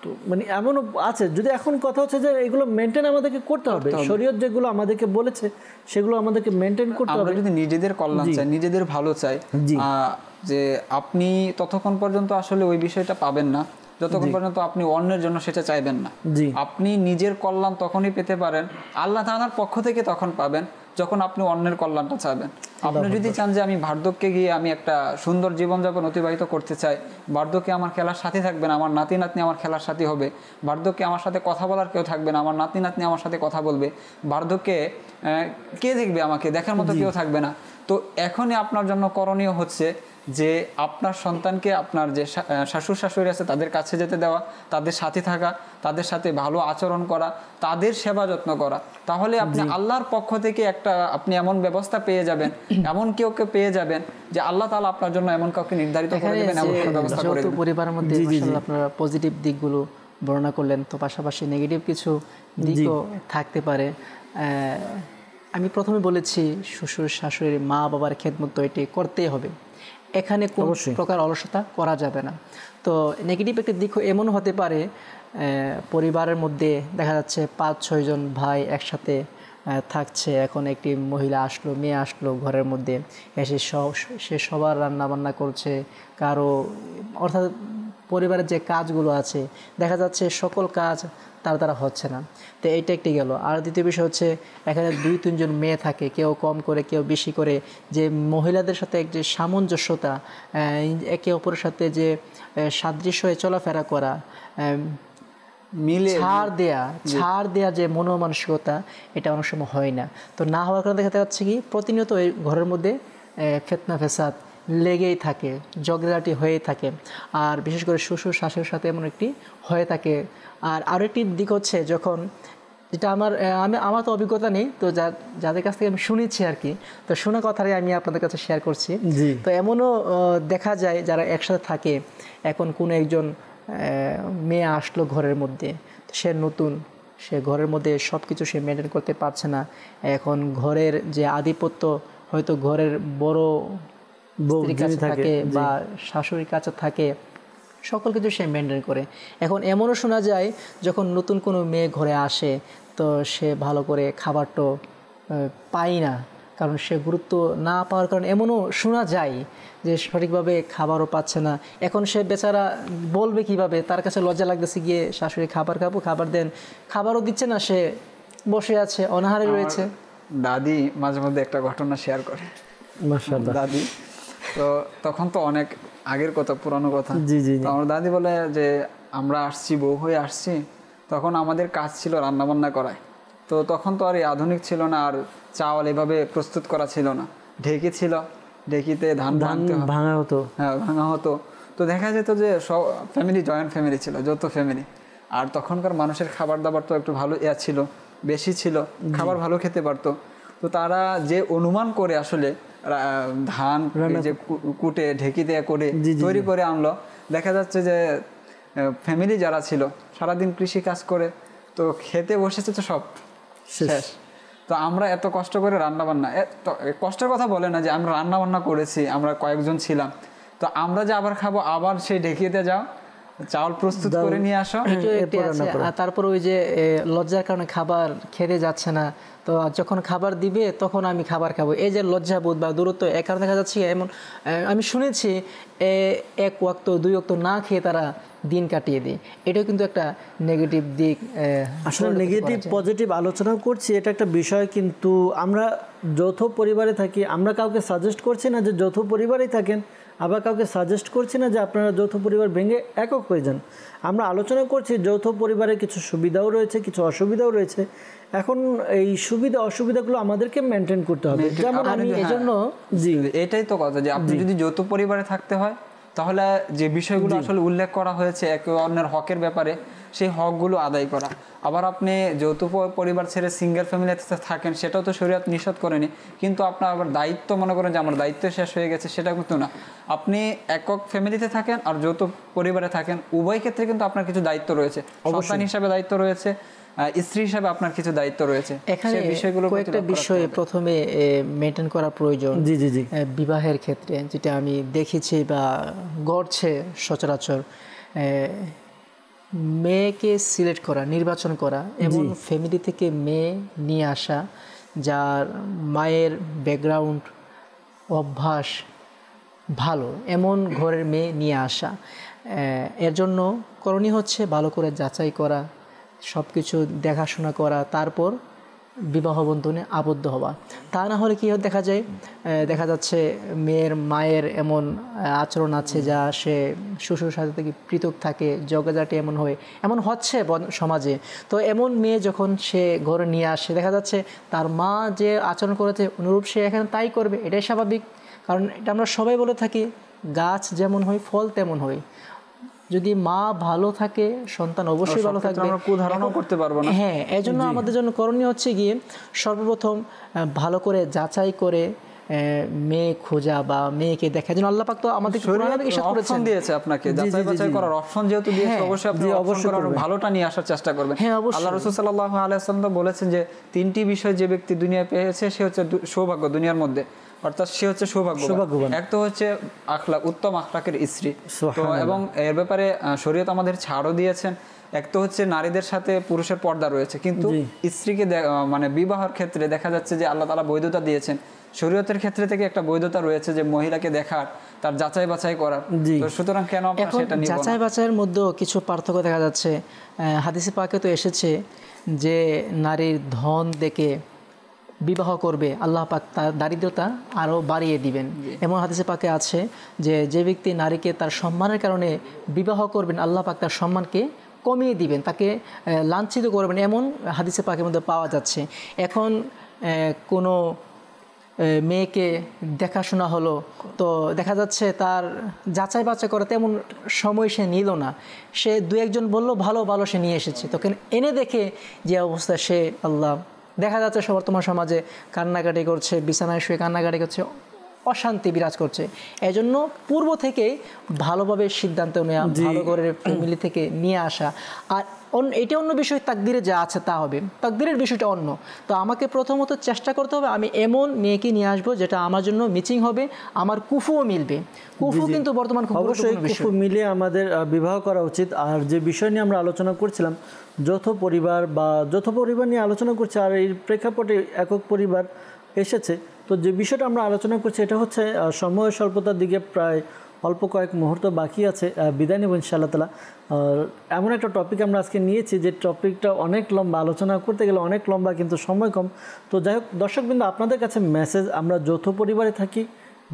তো মানে এমনও আছে। যদি এখন কথা হচ্ছে যে এগুলো মেনটেন আমাদেরকে করতে হবে, শরীয়ত যেগুলো আমাদেরকে বলেছে সেগুলো আমাদেরকে মেনটেন করতে হবে। যদি নিজেদের কল্যাণ চাই, নিজেদের ভালো চাই, যে আপনি ততক্ষণ পর্যন্ত আসলে ওই বিষয়টা পাবেন না যতক্ষণ পর্যন্ত আপনি অন্যের জন্য সেটা চাইবেন না। আপনি নিজের কল্যাণ তখনই পেতে পারেন, আল্লাহ তাআলার পক্ষ থেকে তখন পাবেন যখন আপনি অন্যের কল্যাণটা চাইবেন। আপনি যদি চান যে আমি বার্ধক্যে গিয়ে আমি একটা সুন্দর জীবনযাপন অতিবাহিত করতে চাই, বার্ধক্যে আমার খেলার সাথী থাকবে না, আমার নাতি নাতনি আমার খেলার সাথী হবে, বার্ধক্যে আমার সাথে কথা বলার কেউ থাকবে না, আমার নাতি নাতনি আমার সাথে কথা বলবে, বার্ধক্যে কে দেখবে আমাকে, দেখার মতো কেউ থাকবে না, তো এখনই আপনার জন্য করণীয় হচ্ছে যে আপনার সন্তানকে আপনার যে শ্বশুর শাশুড়ি আছে তাদের কাছে যেতে দেওয়া, তাদের সাথে থাকা, তাদের সাথে ভালো আচরণ করা, তাদের সেবা যত্ন করা। তাহলে আপনি আল্লাহর পক্ষ থেকে আপনি এমন ব্যবস্থা পেয়ে যাবেন, এমন কেউকে পেয়ে যাবেন যে আল্লাহ তাআলা আপনার জন্য এমন কাউকে নির্ধারিত করে দেবেন, এমন ব্যবস্থা করে দেবেন। পরিবারের মধ্যে মাশাআল্লাহ আপনারা পজিটিভ দিকগুলো বর্ণনা করলেন, তো পাশাপাশি নেগেটিভ কিছু দিকও থাকতে পারে। আমি প্রথমে বলেছি শ্বশুর শাশুড়ির মা বাবার খেদমত তো এটি করতেই হবে, এখানে কোন প্রকার অলসতা করা যাবে না। তো নেগেটিভ একটি দিক এমন হতে পারে, পরিবারের মধ্যে দেখা যাচ্ছে 5-6 জন ভাই একসাথে থাকছে, এখন একটি মহিলা আসলো, মেয়ে আসলো ঘরের মধ্যে, এসে সে সবার রান্না বান্না করছে, কারো অর্থাৎ পরিবারের যে কাজগুলো আছে দেখা যাচ্ছে সকল কাজ তার দ্বারা হচ্ছে না। তো এইটা একটি গেল। আর দ্বিতীয় বিষয় হচ্ছে এখানে 2-3 জন মেয়ে থাকে, কেউ কম করে কেউ বেশি করে, যে মহিলাদের সাথে এক যে সামঞ্জস্যতা, একে অপরের সাথে যে সাদৃশ্য হয়ে চলাফেরা করা, মিলে ছাড় দেয়া যে মনোমানসিকতা, এটা অনেক সময় হয় না। তো না হওয়ার কারণে দেখা যাচ্ছে কি প্রতিনিয়ত এই ঘরের মধ্যে ফিতনা ফ্যাসাদ লেগেই থাকে, ঝগড়াঝাটি হয়ে থাকে। আর বিশেষ করে শ্বশুর শাশুড়ির সাথে এমন একটি হয়ে থাকে। আর আরও একটি দিক হচ্ছে, যখন যেটা আমার তো অভিজ্ঞতা নেই, তো যাদের কাছ থেকে আমি শুনেছি আর কি, তো শোনা কথাটাই আমি আপনাদের কাছে শেয়ার করছি। তো এমনও দেখা যায় যারা একসাথে থাকে, এখন কোনো একজন মেয়ে আসলো ঘরের মধ্যে, সে নতুন, সে ঘরের মধ্যে সব কিছু সে মেনটেন করতে পারছে না। এখন ঘরের যে আধিপত্য হয়তো ঘরের বড় স্ত্রীর কাছে থাকে বা শাশুড়ির কাছে থাকে, সকল কিছু সে মেনটেন করে। এখন এমনও শোনা যায় যখন নতুন কোনো মেয়ে ঘরে আসে, তো সে ভালো করে খাবারটা পায় না, কারণ সে গুরুত্ব না পাওয়ার কারণে এমনও শোনা যায় যে সঠিকভাবে খাবারও পাচ্ছে না। এখন সে বেচারা বলবে কিভাবে, তার কাছে লজ্জা লাগতেছে গিয়ে শাশুড়ি খাবার খাবো, খাবার দেন, খাবারও দিচ্ছে না, সে বসে আছে, অনাহারে রয়েছে। দাদি মাঝে মধ্যে একটা ঘটনা শেয়ার করে, মাশাআল্লাহ। দাদি তো তখন তো অনেক আগের কথা, পুরানো কথা। জি জি। তো আমার দাদি বলে যে আমরা আসছি, বউ হয়ে আসছি, তখন আমাদের কাজ ছিল রান্নাবান্না করায়। তো তখন তো আর এই আধুনিক ছিল না, আর চাওয়াল এভাবে প্রস্তুত করা ছিল না, ঢেকি ছিল, ঢেকিতে ধান ভাঙা হতো। হ্যাঁ, ভাঙা হতো। তো দেখা যেত যে সব ফ্যামিলি, জয়েন্ট ফ্যামিলি ছিল, যৌথ ফ্যামিলি। আর তখনকার মানুষের খাবার দাবার তো একটু ভালো ছিল, বেশি ছিল, খাবার ভালো খেতে পারতো। তো তারা যে অনুমান করে আসলে ধান যে কুটে ঢেকিতে করে তৈরি করে আনলো, দেখা যাচ্ছে যে ফ্যামিলি যারা ছিল সারাদিন কৃষি কাজ করে, তো খেতে বসেছে তো সব শেষ। তো আমরা এত কষ্ট করে রান্নাবান্না, কষ্টের কথা বলে না যে আমরা রান্নাবান্না করেছি, আমরা কয়েকজন ছিলাম, তো আমরা যে আবার খাবো, আবার সেই ঢেকিতে যাও, চাউল প্রস্তুত করে নিয়ে আসো। আর তারপর ওই যে লজ্জার কারণে খাবার খেতে যাচ্ছে না, তো যখন খাবার দিবে তখন আমি খাবার খাবো, এই যে লজ্জাবোধ বা দূরত্ব, এ কারণে দেখা যাচ্ছে এমন আমি শুনেছি এক ওয়াক্ত দুই ওয়াক্ত না খেয়ে তারা দিন কাটিয়ে দেয়। এটাও কিন্তু একটা নেগেটিভ দিক। আসলে নেগেটিভ পজিটিভ আলোচনা করছি, এটা একটা বিষয়। কিন্তু আমরা যৌথ পরিবারে থাকি, আমরা কাউকে সাজেস্ট করছি না যে যৌথ পরিবারেই থাকেন, আবার কাউকে সাজেস্ট করছি না যে আপনারা যৌথ পরিবার ভেঙে একক হয়ে যান। আমরা আলোচনা করছি যৌথ পরিবারে কিছু সুবিধাও রয়েছে, কিছু অসুবিধাও রয়েছে। এখন এই সুবিধা অসুবিধাগুলো আমাদেরকে মেনটেন করতে হবে। যেমন আমি এজন্য জি, এটাই তো কথা যে আপনি যদি যৌথ পরিবারে থাকতে হয়, তাহলে যে বিষয়গুলো আসলে উল্লেখ করা হয়েছে একে অন্যের হকের ব্যাপারে, সেই হকগুলো আদায় করা। আবার আপনি যৌথ পরিবার ছেড়ে সিঙ্গেল ফ্যামিলিতে থাকেন, সেটাও তো শরীয়ত নিষেধ করেনি, কিন্তু আপনার আবার দায়িত্ব মনে করেন যে আমার দায়িত্ব শেষ হয়ে গেছে, সেটা কিন্তু না। আপনি একক ফ্যামিলিতে থাকেন আর যৌথ পরিবারে থাকেন, উভয় ক্ষেত্রে কিন্তু আপনার কিছু দায়িত্ব রয়েছে। সন্তান হিসাবে দায়িত্ব রয়েছে, স্ত্রী হিসাবে আপনার কিছু দায়িত্ব রয়েছে। এখানে কয়েকটা বিষয় প্রথমে মেনটেন করা প্রয়োজন। জি জি জি। বিবাহের ক্ষেত্রে যেটা আমি দেখেছি বা ঘটছে সচরাচর, মেয়েকে সিলেক্ট করা, নির্বাচন করা, এমন ফ্যামিলি থেকে মেয়ে নিয়ে আসা যার মায়ের ব্যাকগ্রাউন্ড অভ্যাস ভালো, এমন ঘরের মেয়ে নিয়ে আসা। এর জন্য করণীয় হচ্ছে ভালো করে যাচাই করা, সব কিছু দেখাশোনা করা, তারপর বিবাহ বন্ধনে আবদ্ধ হওয়া। তা না হলে কী দেখা যাচ্ছে মেয়ের মায়ের এমন আচরণ আছে যা সে শ্বশুর সাথে থেকে পৃথক থাকে, ঝগড়াঝাটি এমন হচ্ছে সমাজে। তো এমন মেয়ে যখন সে ঘরে নিয়ে আসে, দেখা যাচ্ছে তার মা যে আচরণ করেছে অনুরূপ সে এখানে তাই করবে, এটাই স্বাভাবিক। কারণ এটা আমরা সবাই বলে থাকি, গাছ যেমন হয় ফল তেমন হয়। যদি মা ভালো থাকে, সন্তান অবশ্যই ভালো থাকবে, ধারণা করতে পারবো না। হ্যাঁ, এই জন্য আমাদের জন্য করণীয় হচ্ছে গিয়ে সর্বপ্রথম ভালো করে যাচাই করে মেয়ে খোঁজা বা মেয়েকে দেখা। যেন আল্লাহ পাক তো আমাদের অপশন দিয়েছে, আপনাকে যাচাই বাছাই করার অপশন যেহেতু দিয়েছে, অবশ্যই আপনি ভালোটা নিয়ে আসার চেষ্টা করবেন। আল্লাহ রাসূল সাল্লাল্লাহু আলাইহি ওয়াসাল্লাম বলেছেন যে 3টি বিষয় যে ব্যক্তি দুনিয়ায় পেয়েছে সে হচ্ছে সৌভাগ্য দুনিয়ার মধ্যে, অর্থাৎ সে হচ্ছে সৌভাগ্যবান। এক তো হচ্ছে আখলাক, উত্তম আখলাকের স্ত্রী। তো এবং এর ব্যাপারে শরীয়ত আমাদের ছাড়ও দিয়েছেন। এক তো হচ্ছে নারীদের সাথে পুরুষের পর্দা রয়েছে, কিন্তু স্ত্রীকে মানে বিবাহের ক্ষেত্রে দেখা যাচ্ছে যে আল্লাহ তাআলা বৈধতা দিয়েছেন। শরীয়তের ক্ষেত্রে থেকে একটা বৈধতা রয়েছে যে মহিলাকে দেখার, তার যাচাই বাছাই করার। তো সুতরাং কেন আমরা সেটা নিব না? যাচাই বাছাইয়ের মধ্যেও কিছু পার্থক্য দেখা যাচ্ছে। হাদিসে পাকে তো এসেছে যে নারীর ধন দেখে বিবাহ করবে, আল্লাহ পাক তার দারিদ্রতা আরও বাড়িয়ে দিবেন। এমন হাদিসে পাকে আছে যে যে ব্যক্তি নারীকে তার সম্মানের কারণে বিবাহ করবেন, আল্লাহ পাক তার সম্মানকে কমিয়ে দিবেন, তাকে লাঞ্ছিত করবেন, এমন হাদিসে পাকের মধ্যে পাওয়া যাচ্ছে। এখন কোনো মেয়েকে দেখাশোনা হলো, তো দেখা যাচ্ছে তার যাচাই বাছাই করে তেমন সময় সে নিল না, সে দু একজন বললো ভালো সে নিয়ে এসেছে, তখন এনে দেখে যে অবস্থা, সে আল্লাহ দেখা যাচ্ছে বর্তমান সমাজে কান্নাকাটি করছে, বিছানায় শুয়ে কান্নাকাটি করছে, অশান্তি বিরাজ করছে। এজন্য পূর্ব থেকে ভালোভাবে সিদ্ধান্ত নেওয়া, ভালো করে ফ্যামিলি থেকে নিয়ে আসা। আর এটা অন্য বিষয়, তাকদিরে যা আছে তা হবে, তাকদিরের বিষয়টা অন্য। তো আমাকে প্রথমত চেষ্টা করতে হবে আমি এমন মেয়েকে নিয়ে আসবো যেটা আমার জন্য ম্যাচিং হবে, আমার কুফুও মিলবে। কুফু কিন্তু বর্তমান খুব অবশ্যই কুফু মিলে আমাদের বিবাহ করা উচিত। আর যে বিষয় নিয়ে আমরা আলোচনা করছিলাম, যৌথ পরিবার নিয়ে আলোচনা করছি, আর এই প্রেক্ষাপটে একক পরিবার এসেছে। তো তো যে বিষয়টা আমরা আলোচনা করছি এটা হচ্ছে সময় স্বল্পতার দিকে প্রায় অল্প কয়েক মুহূর্ত বাকি আছে, বিদায় নেব ইনশাআল্লাহ তাআলা। এমন একটা টপিক আমরা আজকে নিয়েছি যে টপিকটা অনেক লম্বা, আলোচনা করতে গেলে অনেক লম্বা, কিন্তু সময় কম। তো যাই হোক দর্শকবৃন্দ, আপনাদের কাছে মেসেজ, আমরা যৌথ পরিবারে থাকি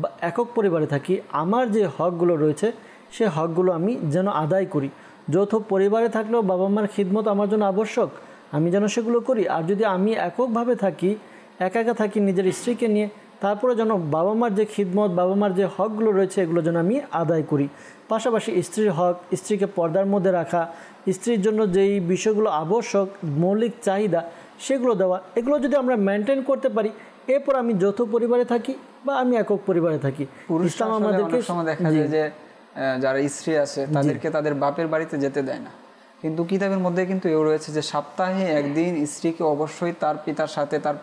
বা একক পরিবারে থাকি, আমার যে হকগুলো রয়েছে সে হকগুলো আমি যেন আদায় করি। যৌথ পরিবারে থাকলেও বাবা মার খিদমত আমার জন্য আবশ্যক, আমি যেন সেগুলো করি। আর যদি আমি এককভাবে থাকি, একা একা থাকি নিজের স্ত্রীকে নিয়ে, তারপরে যেন বাবা মার যে খিদমত, বাবা মার যে হকগুলো রয়েছে এগুলো যেন আমি আদায় করি। পাশাপাশি স্ত্রীর হক, স্ত্রীকে পর্দার মধ্যে রাখা, স্ত্রীর জন্য যেই বিষয়গুলো আবশ্যক, মৌলিক চাহিদা সেগুলো দেওয়া, এগুলো যদি আমরা মেনটেন করতে পারি, এরপর আমি যৌথ পরিবারে থাকি বা আমি একক পরিবারে থাকি। ইসলাম আমাদেরকে দেখা যায় যে যারা স্ত্রী আছে তাদেরকে তাদের বাপের বাড়িতে যেতে দেয় না, কিন্তু কিতাবের মধ্যে কিন্তু এও রয়েছে যে সপ্তাহে একদিন স্ত্রীকে অবশ্যই তার পিতার সাথে, তার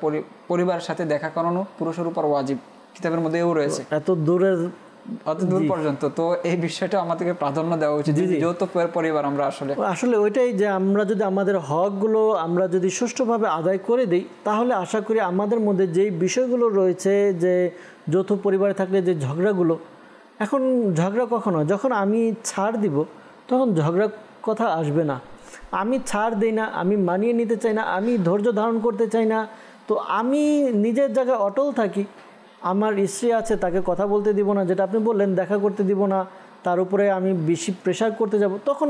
পরিবারের সাথে দেখা করানো পুরুষের উপর ওয়াজিব। কিতাবের মধ্যে এও রয়েছে, এত দূর পর্যন্ত। তো এই বিষয়টা আমাদেরকে প্রাধান্য দেওয়া উচিত, যৌথ পরিবার আমরা আসলে ওইটাই যে আমরা যদি আমাদের হকগুলো আমরা যদি সুষ্ঠুভাবে আদায় করে দিই, তাহলে আশা করি আমাদের মধ্যে যেই বিষয়গুলো রয়েছে, যে যৌথ পরিবারে থাকলে যে ঝগড়াগুলো, এখন ঝগড়া কখনো, যখন আমি ছাড় দিব তখন ঝগড়া কথা আসবে না। আমি ছাড় দিই না, আমি মানিয়ে নিতে চাই না, আমি ধৈর্য ধারণ করতে চাই না, তো আমি নিজের জায়গায় অটল থাকি। আমার স্ত্রী আছে, তাকে কথা বলতে দিব না, যেটা আপনি বললেন, দেখা করতে দিব না, তার উপরে আমি বেশি প্রেশার করতে যাব, তখন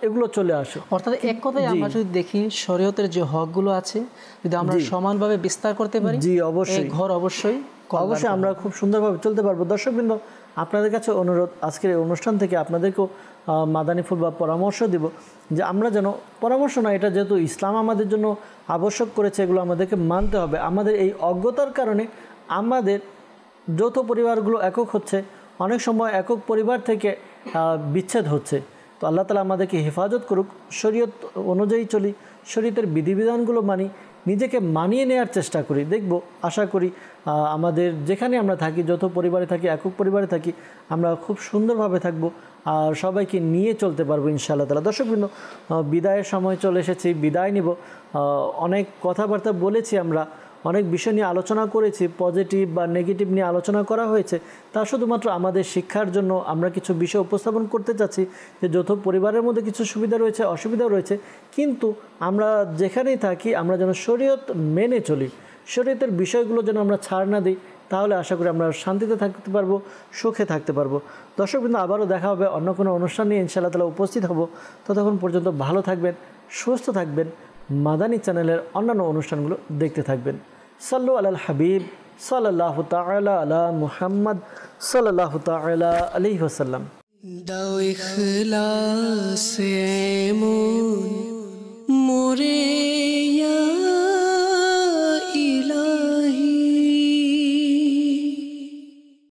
এগুলো চলে আসে। অর্থাৎ এক কথায় আমরা যদি দেখি শরীয়তের যে হকগুলো আছে যদি আমরা সমানভাবে বিস্তার করতে পারি, জি অবশ্যই, ঘর অবশ্যই আমরা খুব সুন্দরভাবে চলতে পারবো। দর্শকবৃন্দ, আপনাদের কাছে অনুরোধ, আজকের এই অনুষ্ঠান থেকে আপনাদেরকেও মাদানী ফুল বা পরামর্শ দিব যে আমরা যেন, পরামর্শ না, এটা যেহেতু ইসলাম আমাদের জন্য আবশ্যক করেছে, এগুলো আমাদেরকে মানতে হবে। আমাদের এই অজ্ঞতার কারণে আমাদের যৌথ পরিবারগুলো একক হচ্ছে, অনেক সময় একক পরিবার থেকে বিচ্ছেদ হচ্ছে। তো আল্লাহ তাআলা আমাদেরকে হেফাজত করুক, শরীয়ত অনুযায়ী চলি, শরীয়তের বিধিবিধানগুলো মানি, নিজেকে মানিয়ে নেওয়ার চেষ্টা করি। দেখব, আশা করি আমাদের যেখানে আমরা থাকি, যৌথ পরিবারে থাকি, একক পরিবারে থাকি, আমরা খুব সুন্দরভাবে থাকব আর সবাইকে নিয়ে চলতে পারবো ইনশাআল্লাহ তাআলা। দর্শকবৃন্দ, বিদায়ের সময় চলে এসেছি, বিদায় নিব। অনেক কথাবার্তা বলেছি, আমরা অনেক বিষয় নিয়ে আলোচনা করেছি, পজিটিভ বা নেগেটিভ নিয়ে আলোচনা করা হয়েছে। তা শুধুমাত্র আমাদের শিক্ষার জন্য আমরা কিছু বিষয় উপস্থাপন করতে চাচ্ছি যে যৌথ পরিবারের মধ্যে কিছু সুবিধা রয়েছে, অসুবিধাও রয়েছে, কিন্তু আমরা যেখানেই থাকি আমরা যেন শরীয়ত মেনে চলি, শরীয়তের বিষয়গুলো যেন আমরা ছাড় না দিই, তাহলে আশা করি আমরা শান্তিতে থাকতে পারবো, সুখে থাকতে পারবো। দর্শকবৃন্দ, আবারও দেখা হবে অন্য কোনো অনুষ্ঠান নিয়ে ইনশাআল্লাহ তাআলা উপস্থিত হব। ততক্ষণ পর্যন্ত ভালো থাকবেন, সুস্থ থাকবেন, মাদানী চ্যানেলের অন্যান্য অনুষ্ঠানগুলো দেখতে থাকবেন। সাল্লু আলাল হাবিব সাল্লাল্লাহু তাআলা আলা মুহাম্মদ সাল্লাল্লাহু তাআলা আলাইহি ওয়াসাল্লাম। দাও ইখলাস এমন মোরে